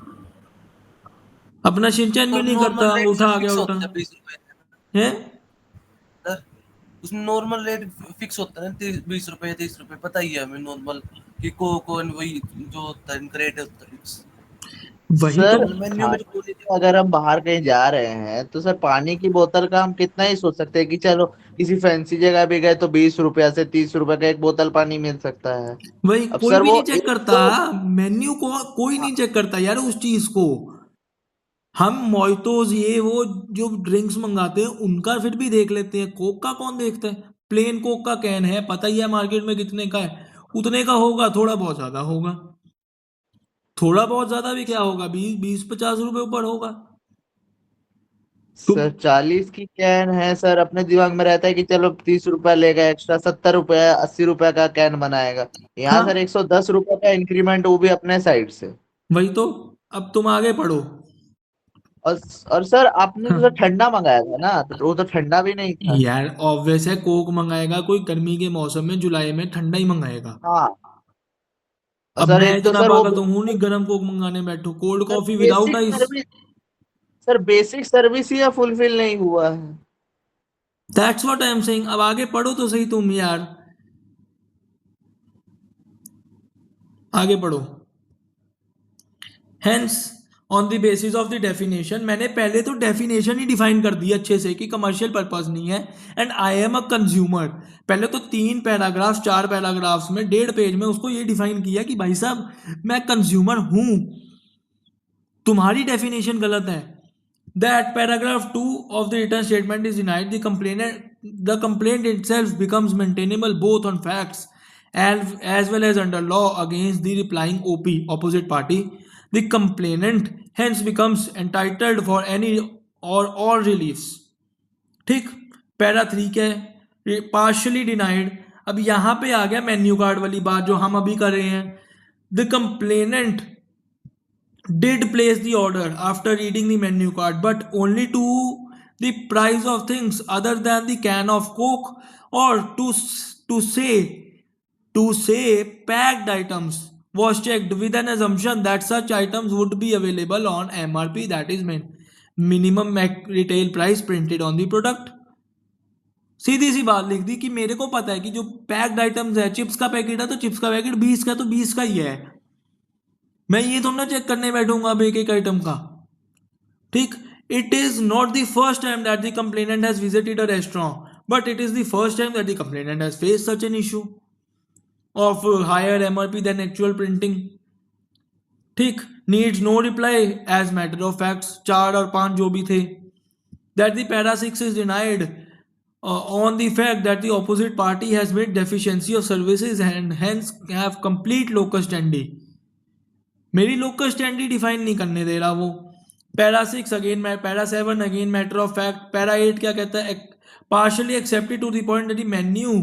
Speaker 1: अपना शिनचैन भी
Speaker 6: और
Speaker 1: नहीं
Speaker 6: नॉर्मल
Speaker 1: करता,
Speaker 6: रेट
Speaker 1: उठा आ गया
Speaker 6: फिक्स
Speaker 1: उठा
Speaker 6: होता है 20 रुपए
Speaker 1: है।
Speaker 6: सर। उसमें नॉर्मल रेट फिक्स होता है ना, 20 रुपए 30 रुपए, पता ही है हमें नॉर्मल कि कोन वही जो होता है इनका रेट होता है।
Speaker 1: वही तो।
Speaker 4: सर
Speaker 6: मेन्यू में जो
Speaker 4: अगर हम बाहर कहीं जा रहे हैं तो सर पानी की बोतल का हम कितना ही सोच सकते हैं कि चलो किसी फैंसी जगह भी गए तो 20 रुपया से 30 रुपए का एक बोतल पानी मिल सकता है।
Speaker 1: वही,
Speaker 4: अब
Speaker 1: कोई
Speaker 4: सर
Speaker 1: भी
Speaker 4: वो
Speaker 1: नहीं चेक
Speaker 4: एक
Speaker 1: करता
Speaker 4: तो
Speaker 1: मेन्यू को, कोई नहीं चेक करता यार उस चीज को। हम मोइतोज ये वो जो ड्रिंक्स मंगाते हैं उनका फिर भी देख लेते हैं, कोक का कौन देखता है? प्लेन कोक का कैन है, पता ही है मार्केट में कितने का है, उतने का होगा, थोड़ा बहुत ज्यादा होगा, थोड़ा बहुत ज्यादा भी क्या होगा, 20-50 रुपए ऊपर होगा। तुम
Speaker 4: सर 40 की कैन है सर, अपने दिमाग में रहता है कि चलो 30 रुपया लेगा एक्स्ट्रा, 70 रुपया 80 रुपया का कैन बनाएगा। यहाँ
Speaker 1: हाँ,
Speaker 4: सर 110 रुपया का इंक्रीमेंट, वो भी अपने साइड से।
Speaker 1: वही तो। अब तुम आगे पढ़ो।
Speaker 4: और और सर आपने तो सर
Speaker 1: हाँ
Speaker 4: ठंडा मंगाया था ना, तो वो तो ठंडा भी नहीं था।
Speaker 1: यार, ऑब्वियस है, कोक मंगाएगा कोई गर्मी के मौसम में, जुलाई में ठंडा ही मंगाएगा।
Speaker 4: हाँ। और
Speaker 1: अब
Speaker 4: सर
Speaker 1: मैं
Speaker 4: एक तो
Speaker 1: इतना
Speaker 4: सर वो
Speaker 1: पागल तो हूं नहीं गर्म कोक मंगाने बैठू, cold
Speaker 4: sir
Speaker 1: coffee without
Speaker 4: basic
Speaker 1: ice.
Speaker 4: Service, sir basic service ही फुलफिल नहीं हुआ है।
Speaker 1: That's what I am saying. अब आगे पढ़ो तो सही तुम यार, आगे पढ़ो। Hence on the basis of the definition, मैंने पहले तो डेफिनेशन ही डिफाइन कर दी अच्छे से कि कमर्शियल पर्पस नहीं है and I am a consumer. पहले तो 3 पैराग्राफ 4 पैराग्राफ्स में 1.5 पेज में उसको ये डिफाइन किया कि भाई साहब मैं कंज्यूमर हूं, तुम्हारी डेफिनेशन गलत है। That paragraph 2 of the return statement is denied. The complaint itself becomes maintainable both on facts and as well as under law against the replying OP opposite party. The complainant hence becomes entitled for any or all reliefs. ठीक, para 3 क्या है? Partially denied. अब यहां पे आ गया menu card वाली बात जो हम अभी कर रहे हैं। The complainant did place the order after reading the menu card, but only to the price of things other than the can of coke, or to say packed items was checked with an assumption that such items would be available on MRP, that is minimum retail price printed on the product. सीधी सी बात लिख दी कि मेरे को पता है कि जो पैक्ड आइटम्स है, चिप्स का पैकेट है तो चिप्स का पैकेट 20 का तो 20 का ही है, मैं ये थोड़ा ना चेक करने बैठूंगा अब एक एक आइटम का। ठीक, it is not the first time that the complainant has visited a restaurant, but it is the first time that the complainant has faced such an issue of higher MRP than actual printing. ठीक, needs no reply as matter of facts, 4 और 5 जो भी थे। That the para 6 is denied on the fact that the opposite party has made deficiency of services and hence have complete locus standi. मेरी local standard define नहीं करने दे रहा वो। Para 6 again, para 7 again matter of fact. Para 8 क्या कहता है? Partially accepted to the point that the menu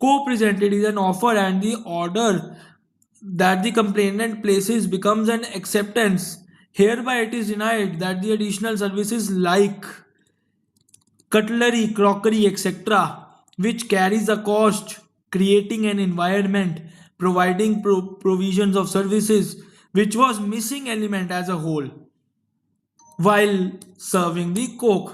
Speaker 1: को presented is an offer and the order that the complainant places becomes an acceptance, hereby it is denied that the additional services like cutlery, crockery, etc., which carries a cost, creating an environment, providing provisions of services, which was missing element as a whole while serving the coke.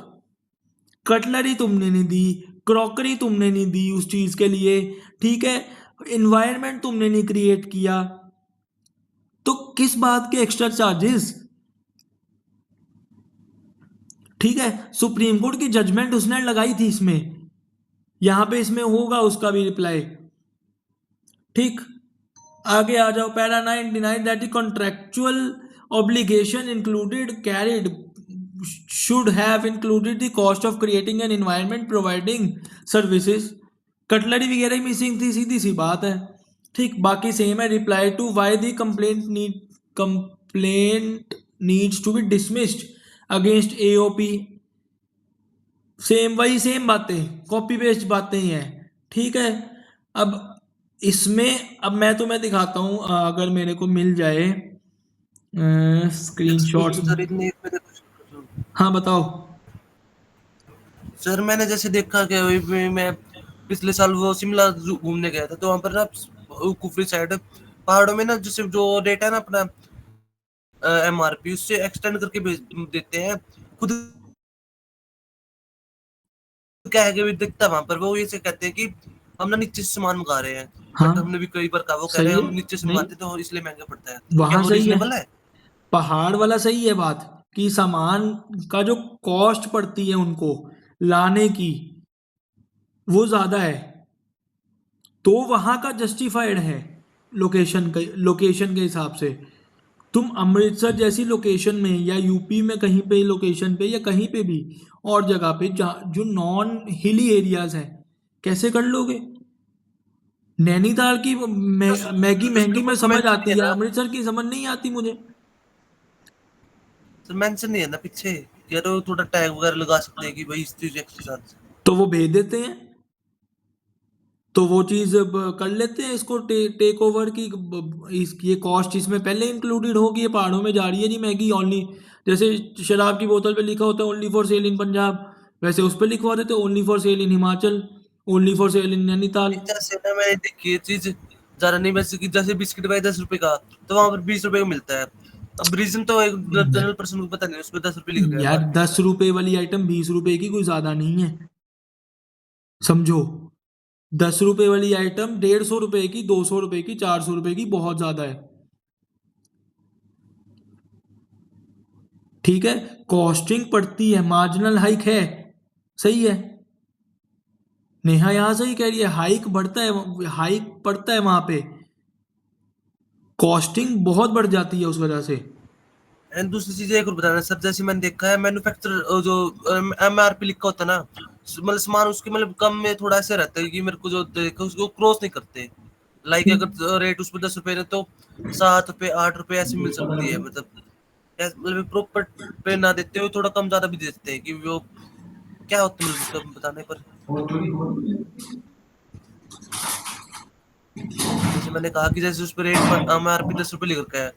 Speaker 1: Cutlery तुमने नहीं दी, crockery तुमने नहीं दी उस चीज के लिए, ठीक है, एनवायरनमेंट तुमने नहीं क्रिएट किया, तो किस बात के एक्स्ट्रा चार्जेस? ठीक है, सुप्रीम कोर्ट की जजमेंट उसने लगाई थी इसमें, यहां पे इसमें होगा उसका भी रिप्लाई। ठीक, आगे आ जाओ। Para 9 denied that the contractual obligation included carried should have included the cost of creating an environment providing services. Cutlery वगैरह मिसिंग थी, सीधी सी बात है। ठीक, बाकी सेम है। Reply to why the complaint needs to be dismissed against AOP, same वही सेम बातें, कॉपी पेस्ट बातें ही हैं। ठीक है, अब इसमें अब मैं तुम्हें दिखाता हूँ, अगर मेरे को मिल जाए स्क्रीनशॉट्स
Speaker 6: सर
Speaker 1: में।
Speaker 6: इतने मेरे को
Speaker 1: हाँ बताओ।
Speaker 6: सर मैंने जैसे देखा कि वही मैं पिछले साल वो शिमला घूमने गया था, तो वहां पर ना कुफरी साइड पहाड़ों में ना जैसे जो रेट है ना अपना एमआरपी उससे एक्सटेंड करके देते हैं खुद। क्या है कि भी दिखता वहां पर वो ये से कहते हैं कि हम ना नीचे से सामान मंगा रहे हैं,
Speaker 1: हाँ
Speaker 6: बट हमने भी कई बार कहा वो कह रहे
Speaker 1: सही
Speaker 6: हैं
Speaker 1: है,
Speaker 6: हम नीचे से
Speaker 1: नहीं
Speaker 6: मंगाते तो इसलिए महंगा पड़ता है। क्या
Speaker 1: वहां
Speaker 6: वो
Speaker 1: सही है,
Speaker 6: रीजनेबल है?
Speaker 1: पहाड़ वाला सही है बात, कि सामान का जो कॉस्ट पड़ती है उनको लाने की वो ज्यादा है, तो वहां का जस्टिफाइड है लोकेशन के हिसाब से। तुम अमृतसर जैसी लोकेशन में या यूपी में कहीं पे लोकेशन पे या कहीं पे भी और जगह पे जो नॉन हिली एरियाज हैं, कैसे कर लोगे? नैनीताल की मैगी
Speaker 6: उसके
Speaker 1: महंगी में
Speaker 6: ऊपर तो
Speaker 1: समझ
Speaker 6: मेंशन नहीं
Speaker 1: आती
Speaker 6: है
Speaker 1: है,
Speaker 6: ना
Speaker 1: अमृतसर की समझ नहीं आती मुझे।
Speaker 6: सर, मेंशन नहीं है ना पीछे, कह रहे हो थोड़ा टैग वगैरह लगा सकते हैं कि भाई इस चीज के साथ।
Speaker 1: तो वो भेज देते हैं, तो वो चीज़ कर लेते हैं इसको टेक ओवर की ये कॉस्ट इसमें पहले इंक्लूडेड होगी। ये पहाड़ों में जा रही है जी मैगी ओनली, जैसे शराब की बोतल पे लिखा होता है only for sale in Punjab, वैसे उस पर लिखवा देते only for sale in Himachal, only for sale in Nainital.
Speaker 6: जैसे ना मैंने देखी ये चीज ज्यादा नहीं, वैसे कि जैसे बिस्किट भाई 10 रुपए का, तो वहां पर 20 रुपए का मिलता है। अब रीजन तो एक जनरल पर्सन को पता नहीं, उसमें 10 रुपए लिख रहा है
Speaker 1: यार
Speaker 6: एमआरपी।
Speaker 1: 10 रुपए वाली आइटम 20 रुपए की कोई ज्यादा नहीं है, समझो। 10 रुपए वाली आइटम 150 रुपए की, 200 रुपए की, 400 रुपए की बहुत ज्यादा है। ठीक है, कॉस्टिंग पड़ती है, मार्जिनल हाइक है, सही है। नेहा यहां से ही कह रही है हाइक बढ़ता है, हाइक पड़ता है वहां पे, कॉस्टिंग बहुत बढ़ जाती है उस वजह से।
Speaker 6: एंड दूसरी चीज एक और बताना सर, जैसे मैंने देखा है मैन्युफैक्चर जो एमआरपी लिखा होता है ना, मतलब सामान उसके मतलब कम में थोड़ा ऐसे रहता है कि मेरे को जो देखा उसको क्रॉस नहीं करते। लाइक अगर रेट उस पर 10 रुपए है तो 7 रुपए 8 रुपए ऐसे मिल सकती है, मतलब प्रॉपर पे ना देते हुए थोड़ा कम ज्यादा भी दे देते हैं कि वो क्या होता है मतलब उसका बताने पर। जैसे मैंने कहा कि जैसे उस पर रेट एमआरपी 10 रुपए लिख रखा है,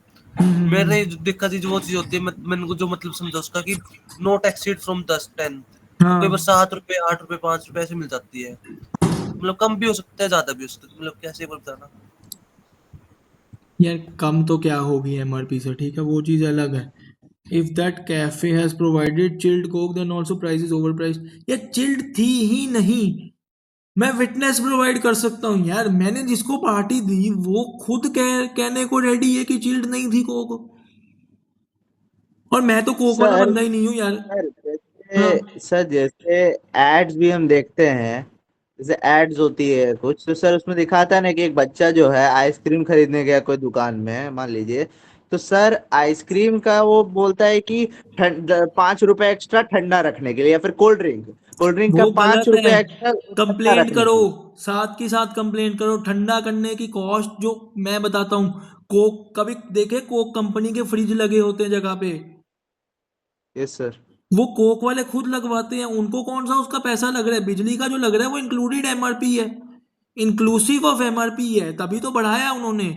Speaker 6: मैंने जो देखा चीज वो चीज होती है मैंने को जो मतलब समझा उसका कि नॉट एक्सीड फ्रॉम 10 10, तो कई बार
Speaker 1: हाँ
Speaker 6: 7 रुपए 8 रुपए 5 रुपए ऐसे मिल जाती है, मतलब कम भी हो सकता है ज्यादा भी हो सकता है, मतलब कैसे एक बार बताना।
Speaker 1: यार कम तो क्या होगी एमआरपी से, ठीक है वो चीज़ अलग है। If that cafe has provided chilled coke then also price is over price. यार चिल्ड थी ही नहीं, मैं विटनेस प्रोवाइड कर सकता हूँ यार, मैंने जिसको पार्टी दी वो खुद कहने को रेडी है कि चिल्ड नहीं थी कोक, और मैं तो कोक वाला
Speaker 4: सर
Speaker 1: बंदा ही नहीं हूँ यार।
Speaker 4: सर
Speaker 1: हाँ
Speaker 4: जैसे एड्स भी हम देखते हैं, जैसे एड्स होती है कुछ, तो सर उसमें दिखाता है ना कि एक बच्चा जो है आइसक्रीम खरीदने गया कोई दुकान में मान लीजिए, तो सर आइसक्रीम का वो बोलता है कि 5 रुपए एक्स्ट्रा ठंडा रखने के लिए, या फिर कोल्ड ड्रिंक का
Speaker 1: वो
Speaker 4: पांच
Speaker 1: गलत है,
Speaker 4: रुपए एक्स्ट्रा ठंडा
Speaker 1: कंप्लेंट
Speaker 4: रखने
Speaker 1: करो,
Speaker 4: के लिए।
Speaker 1: साथ के साथ कंप्लेंट करो। ठंडा करने की कॉस्ट जो मैं बताता हूँ, कोक कभी देखे कोक कंपनी के फ्रिज लगे होते हैं जगह पे,
Speaker 4: यस सर।
Speaker 1: वो कोक वाले खुद लगवाते हैं, उनको कौन सा उसका पैसा लग रहा है? बिजली का जो लग रहा है वो इंक्लूडेड एमआरपी है, इंक्लूसिव ऑफ एमआरपी है, तभी तो बढ़ाया उन्होंने।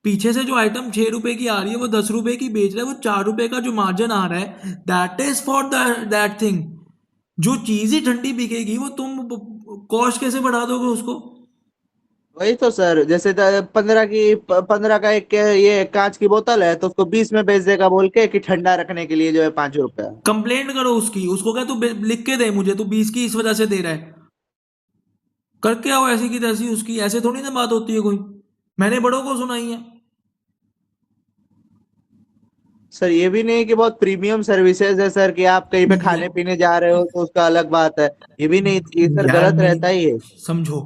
Speaker 1: पीछे से जो आइटम 6 रुपए की आ रही है वो 10 रुपए की बेच रहा है, वो 4 रुपए का जो मार्जिन आ रहा है, that is for that thing. जो चीज ही ठंडी बिकेगी वो तुम कॉस्ट कैसे बढ़ा दोगे उसको?
Speaker 4: वही तो सर, जैसे 15 का एक ये कांच की बोतल है, तो उसको 20 में बेच देगा बोल के कि ठंडा रखने के लिए जो है 5 रुपए।
Speaker 1: कंप्लेंट करो उसकी, उसको क्या तू लिख के दे मुझे, तू 20 की इस वजह से दे रहा है, करके आओ ऐसी की तैसी उसकी। ऐसे थोड़ी ना बात होती है कोई, मैंने बड़ों को सुनाई है।
Speaker 4: सर ये भी नहीं कि बहुत प्रीमियम सर्विसेज है सर, कि आप कहीं पे खाने
Speaker 1: या-
Speaker 4: पीने जा रहे हो तो उसका अलग बात है, ये भी नहीं, ये सर
Speaker 1: यार
Speaker 4: गलत
Speaker 1: मेरी
Speaker 4: रहता ही है।
Speaker 1: समझो,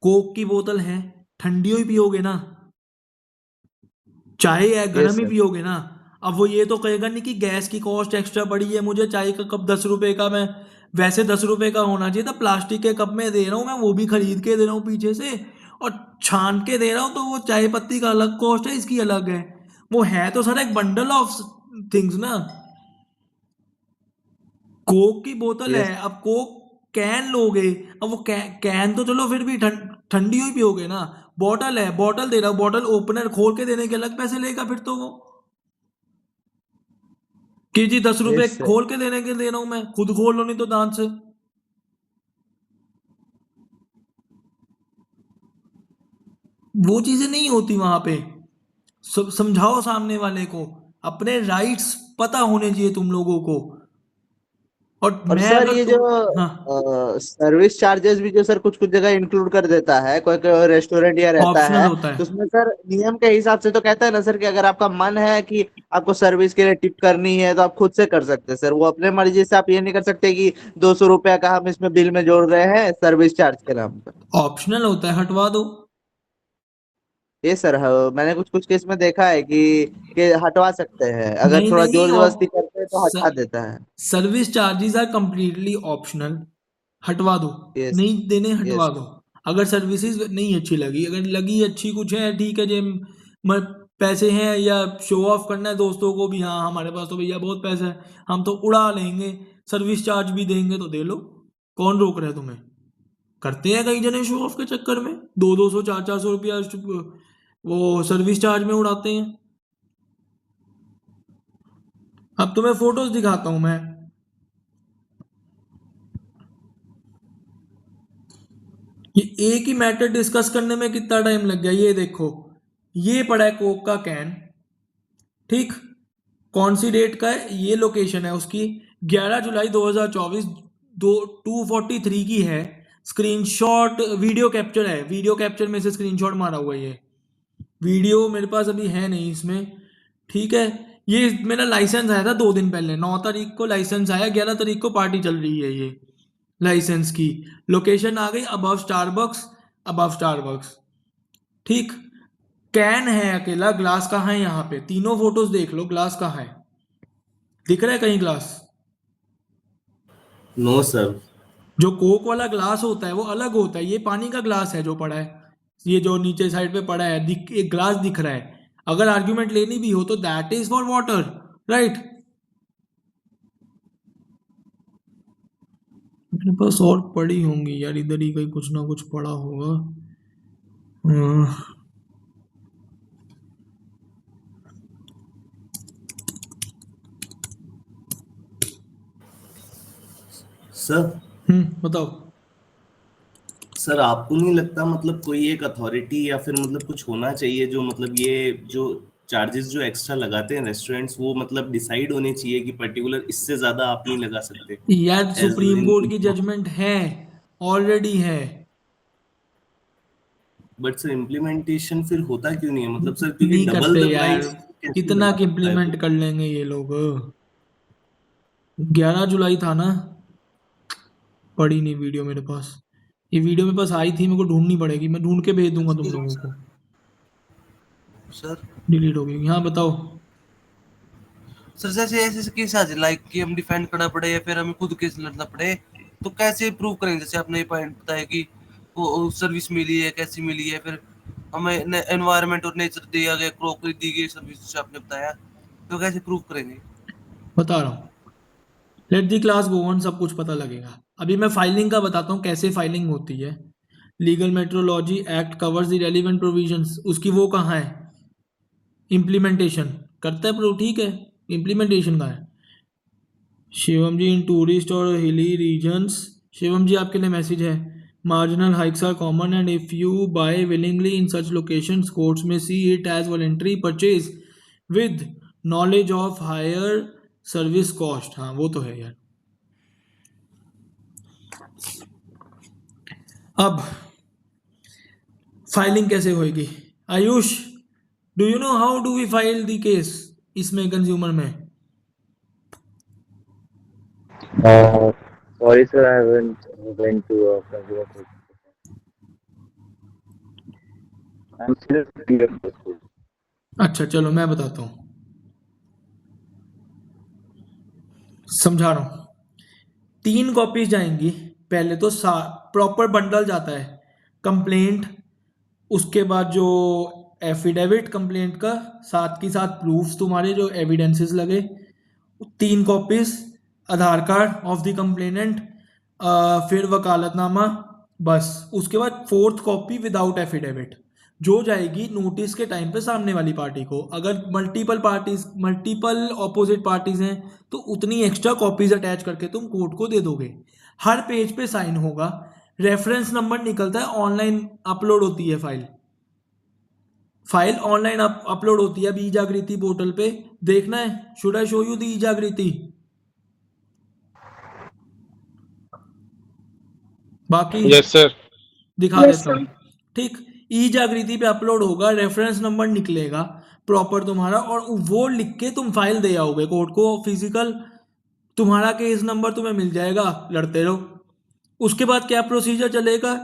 Speaker 1: कोक की बोतल है, ठंडी ही पियोगे ना, चाय है
Speaker 4: यस
Speaker 1: गर्म ही
Speaker 4: सर।
Speaker 1: पियोगे ना। अब वो ये तो कहेगा नहीं कि गैस की कॉस्ट एक्स्ट्रा बढ़ी है, मुझे चाय का कप 10 रुपए का, मैं वैसे 10 रुपए का होना चाहिए था, प्लास्टिक के कप में दे रहा हूँ मैं, वो भी खरीद के दे रहा हूँ पीछे से, और छान के दे रहा हूँ तो वो चाय पत्ती का अलग कॉस्ट है, इसकी अलग है। वो है तो सर एक बंडल ऑफ थिंग्स ना। कोक की बोतल
Speaker 4: यस
Speaker 1: है, अब कोक कैन लोगे, अब वो कैन तो चलो फिर भी ठंडी हुई पियोगे ना। बॉटल है, बॉटल दे रहा हूँ, बॉटल ओपनर खोल के देने के अलग पैसे लेगा फिर तो वो, कि जी 10 रुपए
Speaker 4: यस
Speaker 1: खोल के देने के दे रहा हूं मैं, खुद खोल लो नहीं तो दांत से। वो चीजें नहीं होती वहां पे। समझाओ सामने वाले को, अपने राइट्स पता होने चाहिए तुम लोगों को। और
Speaker 4: और
Speaker 1: मैं
Speaker 4: सर
Speaker 1: अगर
Speaker 4: ये
Speaker 1: तुम,
Speaker 4: जो
Speaker 1: हाँ,
Speaker 4: सर्विस चार्जेस भी जो सर कुछ कुछ जगह इंक्लूड कर देता है, कोई कोई रेस्टोरेंट या रहता
Speaker 1: ऑप्शनल
Speaker 4: है,
Speaker 1: होता
Speaker 4: तो
Speaker 1: है।
Speaker 4: उसमें सर नियम के हिसाब से तो कहता है ना सर कि अगर आपका मन है कि आपको सर्विस के लिए टिप करनी है तो आप खुद से कर सकते हैं सर। वो अपने मर्जी से आप ये नहीं कर सकते कि 200 रुपया का हम इसमें बिल में जोड़ रहे हैं सर्विस चार्ज के नाम पर।
Speaker 1: ऑप्शनल होता है, हटवा दो।
Speaker 4: ये सर मैंने कुछ कुछ केस में देखा है कि हटवा सकते हैं, अगर
Speaker 1: नहीं
Speaker 4: थोड़ा
Speaker 1: नहीं,
Speaker 4: जोर जबरदस्ती करते हैं तो हटा देता है।
Speaker 1: Service charges are completely optional, हटवा दो।
Speaker 4: यस
Speaker 1: नहीं देने, हटवा
Speaker 4: यस
Speaker 1: दो। अगर सर्विसेज नहीं अच्छी लगी, अगर लगी अच्छी कुछ है ठीक है जे, पैसे हैं या शो ऑफ करना है दोस्तों को भी, हाँ हमारे पास तो भैया बहुत पैसा है, हम तो उड़ा लेंगे, सर्विस चार्ज भी देंगे तो दे लो, कौन रोक रहा है तुम्हें। करते हैं कई जने शो ऑफ के चक्कर में, 200 400 रुपया वो सर्विस चार्ज में उड़ाते हैं। अब तुम्हें फोटोज दिखाता हूं मैं, ये एक ही मैटर डिस्कस करने में कितना टाइम लग गया। ये देखो, ये पड़ा है कोक का कैन, ठीक, कौन सी डेट का है, ये लोकेशन है उसकी 11 जुलाई 2024, 2:43 की है। स्क्रीनशॉट वीडियो कैप्चर है, वीडियो कैप्चर में से स्क्रीनशॉट मारा हुआ है। ये वीडियो मेरे पास अभी है नहीं इसमें, ठीक है। ये मेरा लाइसेंस आया था 2 दिन पहले, 9 तारीख को लाइसेंस आया, 11 तारीख को पार्टी चल रही है ये लाइसेंस की। लोकेशन आ गई अबव स्टारबक्स, अबव स्टारबक्स, ठीक। कैन है अकेला, ग्लास कहाँ है यहाँ पे, तीनों फोटोज देख लो, ग्लास कहाँ है, दिख रहा है कहीं ग्लास।
Speaker 6: No sir.
Speaker 1: जो कोक वाला ग्लास होता है वो अलग होता है, ये पानी का ग्लास है जो पड़ा है, ये जो नीचे साइड पे पड़ा है, एक ग्लास दिख रहा है। अगर आर्ग्यूमेंट लेनी भी हो तो that is for water, right. मेरे पास और पड़ी होंगी यार, इधर ही कहीं कुछ ना कुछ पड़ा होगा।
Speaker 6: सर
Speaker 1: बताओ।
Speaker 6: सर आपको नहीं लगता मतलब कोई एक अथॉरिटी या फिर मतलब कुछ होना चाहिए जो मतलब ये जो चार्जेस जो एक्स्ट्रा लगाते हैं रेस्टोरेंट्स, वो मतलब डिसाइड होने चाहिए कि पर्टिकुलर इससे ज्यादा आप नहीं लगा सकते।
Speaker 1: यार
Speaker 6: एज
Speaker 1: सुप्रीम
Speaker 6: इन,
Speaker 1: कोर्ट की जजमेंट है, ऑलरेडी है।
Speaker 6: बट सर इम्प्लीमेंटेशन फिर होता क्यों नहीं है, मतलब सर क्योंकि
Speaker 1: नहीं
Speaker 6: डबल
Speaker 1: करते
Speaker 6: द
Speaker 1: यार,
Speaker 6: प्राइस कैसे
Speaker 1: कितना
Speaker 6: लगा
Speaker 1: की
Speaker 6: सकता है
Speaker 1: इम्प्लीमेंट
Speaker 6: कोई।
Speaker 1: कर लेंगे ये लोग। 11 जुलाई था ना, पड़ी नहीं वीडियो मेरे पास, ये वीडियो मेरे पास आई थी, मेरे को ढूंढनी पड़ेगी, मैं ढूंढ के भेज दूंगा तुम लोगों को।
Speaker 6: सर
Speaker 1: डिलीट हो गई, हाँ बताओ।
Speaker 6: सर जैसे ऐसे केस आ जाए लाइक कि हम डिफेंड करना पड़े या फिर हमें खुद केस लड़ना पड़े, तो कैसे प्रूव करेंगे, जैसे आपने ये पॉइंट बताया कि वो सर्विस मिली है, कैसी मिली है, फिर हमें एनवायरनमेंट और नेचर दिया गया, क्रॉकरी दी गई सर्विस जैसे आपने बताया, तो कैसे प्रूव करेंगे।
Speaker 1: बता रहा हूँ, let the class go on, सब कुछ पता लगेगा। अभी मैं फाइलिंग का बताता हूँ कैसे फाइलिंग होती है। Legal metrology act covers the relevant provisions, उसकी वो कहाँ है, इम्प्लीमेंटेशन करता है प्रूव, ठीक है। इम्प्लीमेंटेशन कहाँ है, शिवम जी इन टूरिस्ट और हिली रीजन्स, शिवम जी आपके लिए मैसेज है, marginal hikes are common and if you buy willingly in such locations courts में see it as voluntary purchase with knowledge of higher service cost. हाँ वो तो है यार। अब फाइलिंग कैसे होएगी, Ayush do you know how do we file the case इसमें, कंज्यूमर में।
Speaker 7: Sorry, sir, I haven't went to a consumer court. I'm still clear for school.
Speaker 1: अच्छा चलो मैं बताता हूँ, समझा रहा हूँ। 3 कॉपीज जाएंगी, पहले तो प्रॉपर बंडल जाता है, कंप्लेंट, उसके बाद जो एफिडेविट कंप्लेंट का, साथ के साथ प्रूफ्स तुम्हारे जो एविडेंसेस लगे, 3 copies Aadhaar card of the complainant, फिर वकालतनामा, बस। उसके बाद 4th कॉपी विदाउट एफिडेविट जो जाएगी नोटिस के टाइम पे सामने वाली पार्टी को। अगर मल्टीपल ऑपोजिट पार्टीज हैं तो उतनी एक्स्ट्रा कॉपीज अटैच करके तुम कोर्ट को दे दोगे। हर पेज पे साइन होगा, रेफरेंस नंबर निकलता है, ऑनलाइन अपलोड होती है फाइल ऑनलाइन अपलोड होती है ई जागृति पोर्टल पे। देखना है, should I show you the e Jagriti? बाकी
Speaker 5: यस सर।
Speaker 1: दिखा
Speaker 2: Yes,
Speaker 1: देता हूँ। ठीक, ई जागृति पे अपलोड होगा, रेफरेंस नंबर निकलेगा प्रॉपर तुम्हारा, और वो लिख के तुम फाइल दे आओगे कोर्ट को फिजिकल। तुम्हारा केस नंबर तुम्हें मिल जाएगा, लड़ते रहो। उसके बाद क्या प्रोसीजर चलेगा?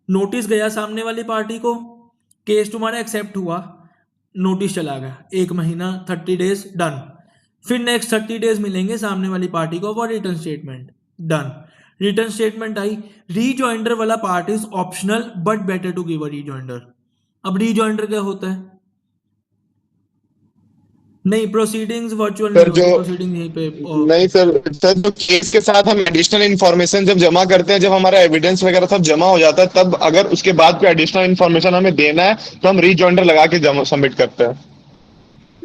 Speaker 1: नोटिस गया सामने वाली पार्टी को, केस तुम्हारा एक्सेप्ट हुआ, नोटिस चला गया, 1 महीना 30 डेज डन। फिर नेक्स्ट 30 डेज मिलेंगे सामने वाली पार्टी को for return statement, done. Return statement आई, रीजॉइंडर वाला part is optional but better to give a rejoinder. अब रीजॉइंडर क्या होता है? नहीं, प्रोसीडिंग्स वर्चुअल नहीं होती, प्रोसीडिंग यहीं पे
Speaker 5: नहीं सर, जो केस के साथ हम एडिशनल इन्फॉर्मेशन जब जमा करते हैं, जब हमारा एविडेंस वगैरह सब जमा हो जाता है, तब अगर उसके बाद कोई एडिशनल इन्फॉर्मेशन हमें देना है तो हम रीजॉइंडर लगा के सबमिट करते हैं।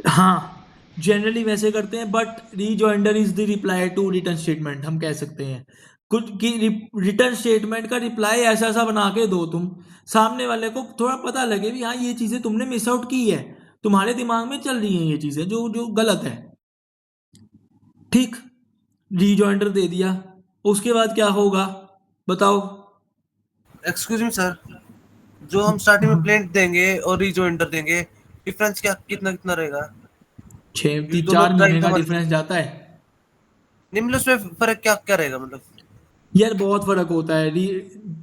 Speaker 1: हाँ, जनरली वैसे करते हैं, but rejoinder is the reply to return statement, हम कह सकते हैं। कुछ की रिटर्न स्टेटमेंट का रिप्लाई ऐसा सा बना के दो तुम, सामने वाले को थोड़ा पता लगे भी हाँ ये चीज़ें तुमने मिस आउट की है, तुम्हारे दिमाग में चल रही हैं ये चीज़ें जो जो गलत है। ठीक, रीजॉइंडर दे दिया, उसके बाद क्या होगा बताओ?
Speaker 6: एक्सक्यूज मी सर, जो हम स्टार्टिंग में प्लेंट देंगे और रीजॉइंडर देंगे, डिफरेंस क्या कितना कितना रहेगा?
Speaker 1: 4 महीने का डिफरेंस जाता है।
Speaker 6: नहीं मतलब उसमें फर्क क्या क्या रहेगा मतलब?
Speaker 1: यार बहुत फर्क होता है।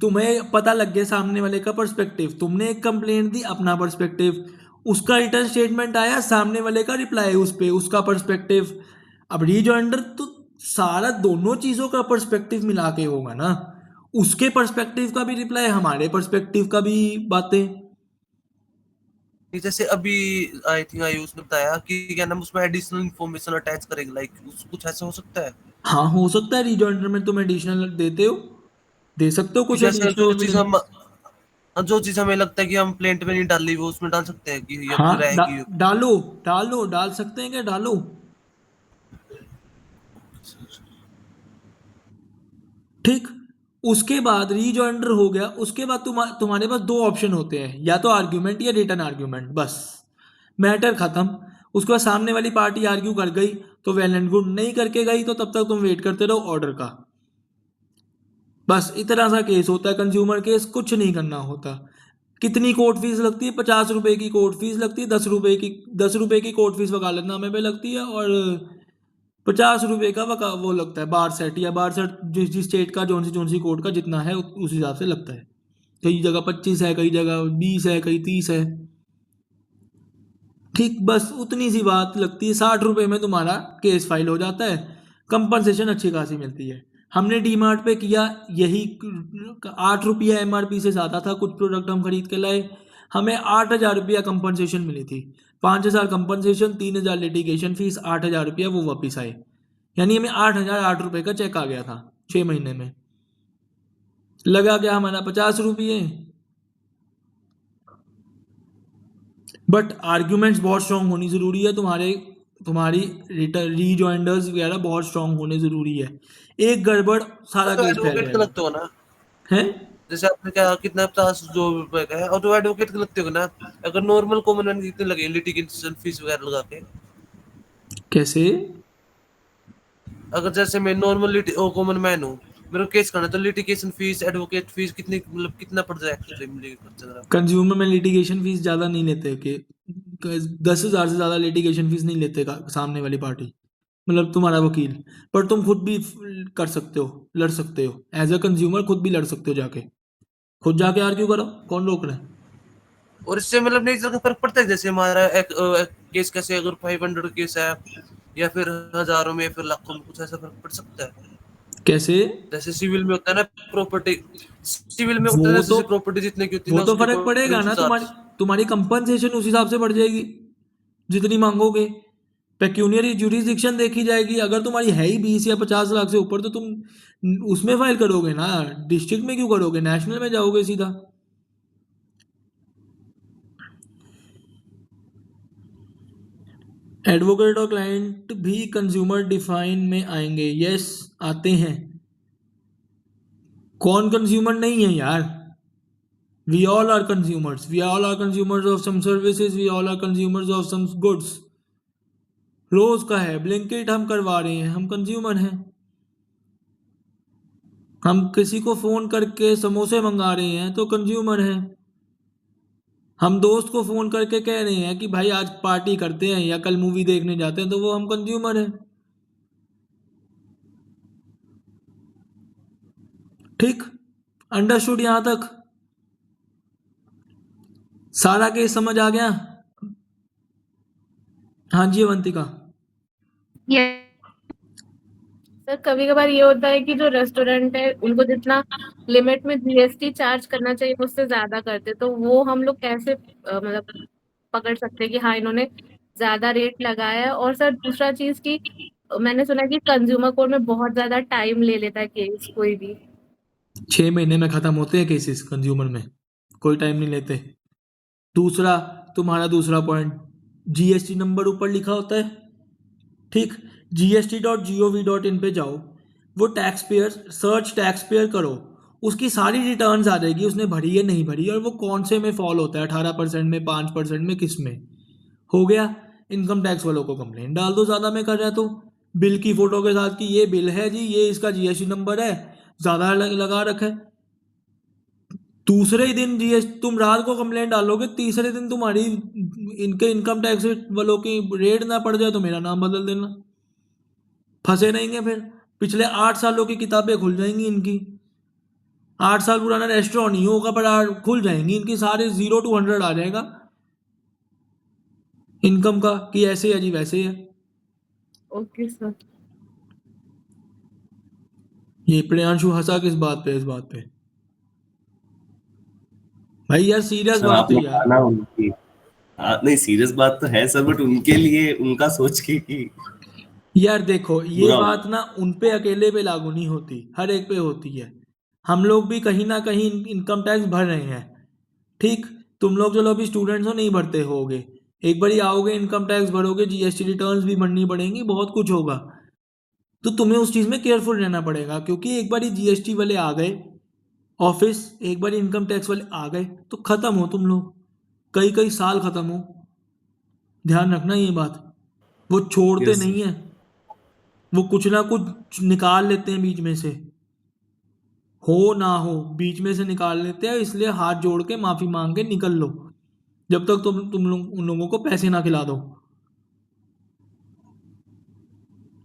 Speaker 1: तुम्हें पता लग गया सामने वाले का पर्सपेक्टिव, तुमने एक कंप्लेंट दी, अपना पर्सपेक्टिव, उसका रिटर्न स्टेटमेंट आया, सामने वाले का रिप्लाई उस पे, उसका पर्सपेक्टिव। अब रीजॉइंडर तो सारा दोनों चीज़ों का पर्सपेक्टिव मिला के होगा ना, उसके पर्सपेक्टिव का भी रिप्लाई, हमारे पर्सपेक्टिव का भी बातें।
Speaker 6: जैसे अभी आई थिंक आयुष उसने बताया कि क्या नाम उसमें एडिशनल इन्फॉर्मेशन अटैच करेंगे, लाइक कुछ ऐसा हो सकता है?
Speaker 1: हाँ हो सकता है, रीजॉइंडर में तुम एडिशनल देते हो, दे सकते हो कुछ
Speaker 6: जैसे जो
Speaker 1: एडिशनल
Speaker 6: चीज हम जो चीज हमें लगता है कि हम प्लेंट में नहीं डाली वो उसमें डाल सकते हैं कि ये
Speaker 1: हाँ
Speaker 6: रहेगी।
Speaker 1: डाल सकते हैं क्या? डालो। ठीक, उसके बाद रीजॉइंडर हो गया, उसके बाद तुम्हारे पास 2 ऑप्शन होते हैं, या तो आर्ग्यूमेंट या रिटर्न आर्ग्यूमेंट, बस मैटर खत्म। उसके बाद सामने वाली पार्टी आर्ग्यू कर गई तो वेल एंड गुड, नहीं करके गई तो तब तक तुम वेट करते रहो ऑर्डर का। बस इतना सा केस होता है कंज्यूमर केस, कुछ नहीं करना होता। कितनी कोर्ट फीस लगती है? 50 रुपए की कोर्ट फीस लगती है, 10 रुपए की कोर्ट फीस वकालतनामे पे लगती है, और 50 रुपए का वो लगता है बार सेट, या बार सेट जिस स्टेट का जोन सी कोर्ट का जितना है उस हिसाब से लगता है। कई जगह 25 है, कई जगह 20 है, कई 30 है। ठीक, बस उतनी सी बात लगती है। 60 रुपए में तुम्हारा केस फाइल हो जाता है, कंपनसेशन अच्छी खासी मिलती है। हमने डीमार्ट पे किया, यही 8 रुपया MRP से ज़्यादा था, कुछ प्रोडक्ट हम खरीद के लाए, हमें 8,000 रुपया कंपनसेशन मिली थी। 5,000 कंपनसेशन, 3,000 लिटिगेशन फीस, 8,000 रुपया वो वापिस आए, यानी हमें 8,008 रुपये का चेक आ गया था 6 महीने में। लगा गया हमारा 50 रुपये। बट आर्ग्यूमेंट्स बहुत स्ट्रांग होनी ज़रूरी है, तुम्हारी रीजॉइंडर्स वगैरह बहुत स्ट्रांग होने ज़रूरी है। एक गड़बड़ सारा
Speaker 6: तो
Speaker 1: केस फैल
Speaker 6: एडवोकेट का
Speaker 1: जाएगा।
Speaker 6: लगते हो ना,
Speaker 1: है
Speaker 6: जैसे आपने क्या कितना 50 जो रुपए का है, और तो एडवोकेट का लगते हो ना, अगर नॉर्मल कॉमन मैन कितने लगे लिटिगेशन फीस वगैरह लगा के?
Speaker 1: कैसे?
Speaker 6: अगर जैसे मैं नॉर्मल कॉमन मैन हूँ, मेरे को केस करना, तो लिटिगेशन फीस एडवोकेट फीस कितनी मतलब कितना पड़ जाए एक्चुअली मिलेगी खर्चा जरा?
Speaker 1: कंज्यूमर में लिटिगेशन फीस ज़्यादा नहीं लेते कि 10,000 से ज़्यादा लिटिगेशन फीस नहीं लेते सामने वाली पार्टी, मतलब तुम्हारा वकील। पर तुम खुद भी कर सकते हो, लड़ सकते हो, एज अ कंज्यूमर खुद भी लड़ सकते हो, खुद जाके आर्ग्यू करो, कौन रोक रहा है?
Speaker 6: और इससे मतलब नेचर का फर्क पड़ता है, जैसे हमारा एक केस कैसे अगर 500 केस है या फिर हजारों में फिर लाखों में, कुछ ऐसा फर्क पड़ सकता है?
Speaker 1: कैसे?
Speaker 6: जैसे सिविल में होता है ना प्रॉपर्टी, सिविल में होता है
Speaker 1: वो
Speaker 6: जैसे
Speaker 1: तो
Speaker 6: प्रॉपर्टी जितने की होती है
Speaker 1: वो
Speaker 6: ना
Speaker 1: तो
Speaker 6: उसके
Speaker 1: फर्क
Speaker 6: अकॉर्डिंग
Speaker 1: पड़ेगा
Speaker 6: उस
Speaker 1: ना,
Speaker 6: हिसाब
Speaker 1: तुम्हारी
Speaker 6: से।
Speaker 1: तुम्हारी कंपनसेशन उस हिसाब से बढ़ जाएगी जितनी मांगोगे। पेक्यूनियरी जुरिसडिक्शन देखी जाएगी। अगर तुम्हारी है ही 20 या 50 लाख से ऊपर तो तुम उसमें फाइल करोगे ना, डिस्ट्रिक्ट में क्यों करोगे, नेशनल में जाओगे सीधा। एडवोकेट और क्लाइंट भी कंज्यूमर डिफाइन में आएंगे। यस, आते हैं। कौन कंज्यूमर नहीं है यार? We all are consumers, we all are consumers of some services, we all are consumers of some goods. रोज का है ब्लिंकिट हम करवा रहे हैं, हम कंज्यूमर हैं। हम किसी को फोन करके समोसे मंगा रहे हैं तो कंज्यूमर हैं। हम दोस्त को फोन करके कह रहे हैं कि भाई आज पार्टी करते हैं या कल मूवी देखने जाते हैं तो वो हम कंज्यूमर हैं। ठीक, अंडरस्टूड यहां तक? सारा केस समझ आ गया? हाँ जी अवंतिका।
Speaker 8: सर कभी कभार ये होता है कि जो रेस्टोरेंट है उनको जितना लिमिट में जीएसटी चार्ज करना चाहिए उससे ज्यादा करते, तो वो हम लोग कैसे मतलब पकड़ सकते हैं कि हाँ इन्होंने ज्यादा रेट लगाया है। और सर दूसरा चीज की मैंने सुना कि कंज्यूमर कोर्ट में बहुत ज्यादा टाइम ले लेता है केस कोई भी।
Speaker 1: 6 महीने में खत्म होते हैं केसेस कंज्यूमर में, कोई टाइम नहीं लेते। दूसरा, तुम्हारा दूसरा पॉइंट, जीएसटी नंबर ऊपर लिखा होता है। ठीक, gst.gov.in पे जाओ, वो tax payer search tax payer करो, उसकी सारी रिटर्न्स आ जाएगी, उसने भरी है नहीं भरी, और वो कौन से में फॉल होता है, 18% में, 5% में, किस में। हो गया। इनकम टैक्स वालों को कंप्लेंट डाल दो ज़्यादा में कर रहा है तो, बिल की फोटो के साथ कि ये बिल है जी, ये इसका जीएसटी नंबर है, ज़्यादा लगा रखा है। दूसरे ही दिन जीएस तुम रात को कंप्लेंट डालोगे, तीसरे दिन तुम्हारी इनके इनकम टैक्स वालों की रेड ना पड़ जाए तो मेरा नाम बदल देना। फंसे रहेंगे फिर। पिछले 8 सालों की किताबें खुल जाएंगी इनकी। 8 साल पुराना रेस्टोरेंट नहीं होगा पर खुल जाएंगी इनकी, सारे 0 to 100 आ जाएगा इनकम का कि ऐसे है जी वैसे है।
Speaker 8: Okay sir.
Speaker 1: ये प्रियांशु हंसा किस बात पे? इस बात पे भाई यार सीरियस
Speaker 9: सर
Speaker 1: बात
Speaker 9: आप
Speaker 1: है
Speaker 9: लोग
Speaker 1: यार।
Speaker 9: आना उनकी। नहीं सीरियस बात तो है सर, बट उनके लिए उनका सोच के कि
Speaker 1: यार देखो, ये
Speaker 9: बुरा
Speaker 1: बात ना उन पे अकेले पे लागू नहीं होती, हर एक पे होती है। हम लोग भी कहीं ना कहीं इनकम टैक्स भर रहे हैं। ठीक, तुम लोग चलो अभी स्टूडेंट्स हो, नहीं भरते होगे, एक बारी आओगे इनकम टैक्स भरोगे, जीएसटी रिटर्न्स भी भरनी पड़ेंगी, बहुत कुछ होगा। तो तुम्हें उस चीज़ में केयरफुल रहना पड़ेगा, क्योंकि एक बारी जीएसटी वाले आ गए ऑफिस, एक बारी इनकम टैक्स वाले आ गए तो ख़त्म हो तुम लोग, कई कई साल ख़त्म हो। ध्यान रखना ये बात, वो छोड़ते
Speaker 9: Yes,
Speaker 1: नहीं है, वो कुछ ना कुछ निकाल लेते हैं बीच में से, हो ना हो बीच में से निकाल लेते हैं। इसलिए हाथ जोड़ के माफ़ी मांग के निकल लो जब तक तुम लोग उन लोगों को पैसे ना खिला दो।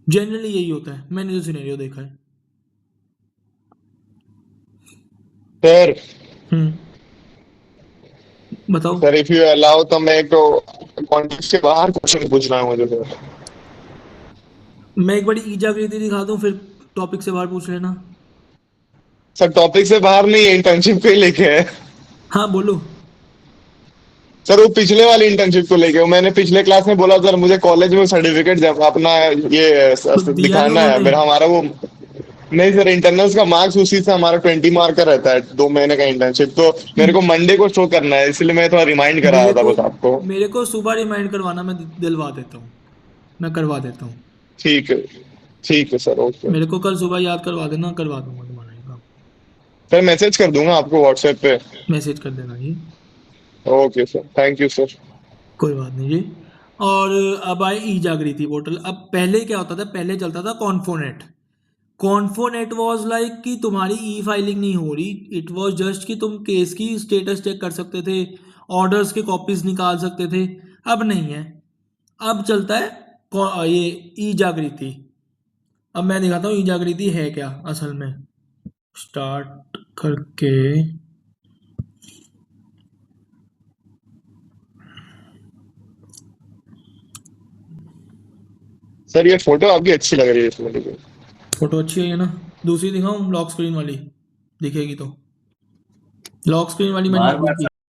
Speaker 1: जनरली यही होता है, मैंने जो सिनेरियो देखा है।
Speaker 5: सर
Speaker 1: बताओ।
Speaker 5: सर इफ यू अलाउ तो मैं एक तो कॉन्टेक्स्ट से बाहर क्वेश्चन पूछना है मुझे सर।
Speaker 1: मैं एक बारी ई जागृति दिखा दूं, फिर टॉपिक से बाहर पूछ लेना।
Speaker 5: सर टॉपिक से बाहर नहीं है, इंटर्नशिप को ही लेके है।
Speaker 1: हाँ बोलो।
Speaker 5: सर वो पिछले वाली इंटर्नशिप को लेके, मैंने पिछले क्लास में बोला सर मुझे कॉलेज में सर्टिफिकेट अपना ये
Speaker 1: तो दिया नहीं
Speaker 5: दिखाना है
Speaker 1: उन्होंने?
Speaker 5: मेरा, हमारा वो नहीं सर, इंटरनल्स का मार्क्स उसी से हमारा 20 मार्क का रहता है, 2 महीने का इंटर्नशिप, तो मेरे को मंडे को शो करना है, इसलिए मैं थोड़ा रिमाइंड करा
Speaker 1: मेरे
Speaker 5: रहा था
Speaker 1: को
Speaker 5: बस आपको।
Speaker 1: मेरे को सुबह रिमाइंड करवाना, मैं दिलवा देता हूँ, मैं करवा देता हूँ।
Speaker 5: ठीक है सर, ओके।
Speaker 1: मेरे को कल सुबह याद करवा देना, करवा दूंगा तुम्हारा ये काम।
Speaker 5: सर मैसेज कर दूंगा आपको व्हाट्सएप पे।
Speaker 1: मैसेज कर देना जी।
Speaker 5: Okay sir, thank you sir.
Speaker 1: कोई बात नहीं जी। और अब आए ई जागृति पोर्टल। अब पहले क्या होता था, पहले चलता था कॉन्फोनेट। कॉन्फोनेट वॉज लाइक कि तुम्हारी ई फाइलिंग नहीं हो रही, इट वॉज जस्ट कि तुम केस की स्टेटस चेक कर सकते थे, ऑर्डर्स के कॉपीज निकाल सकते थे। अब नहीं है, अब चलता है ये ई जागृति। अब मैं दिखाता हूँ ई जागृति है क्या असल में। स्टार्ट करके
Speaker 5: सर ये फोटो आपकी अच्छी लग रही है इसमें, देखिए।
Speaker 1: फोटो अच्छी है ना? दूसरी दिखाऊं लॉक स्क्रीन वाली, दिखेगी तो। लॉक स्क्रीन वाली मैंने
Speaker 9: बार
Speaker 1: नहीं
Speaker 9: बार
Speaker 1: की।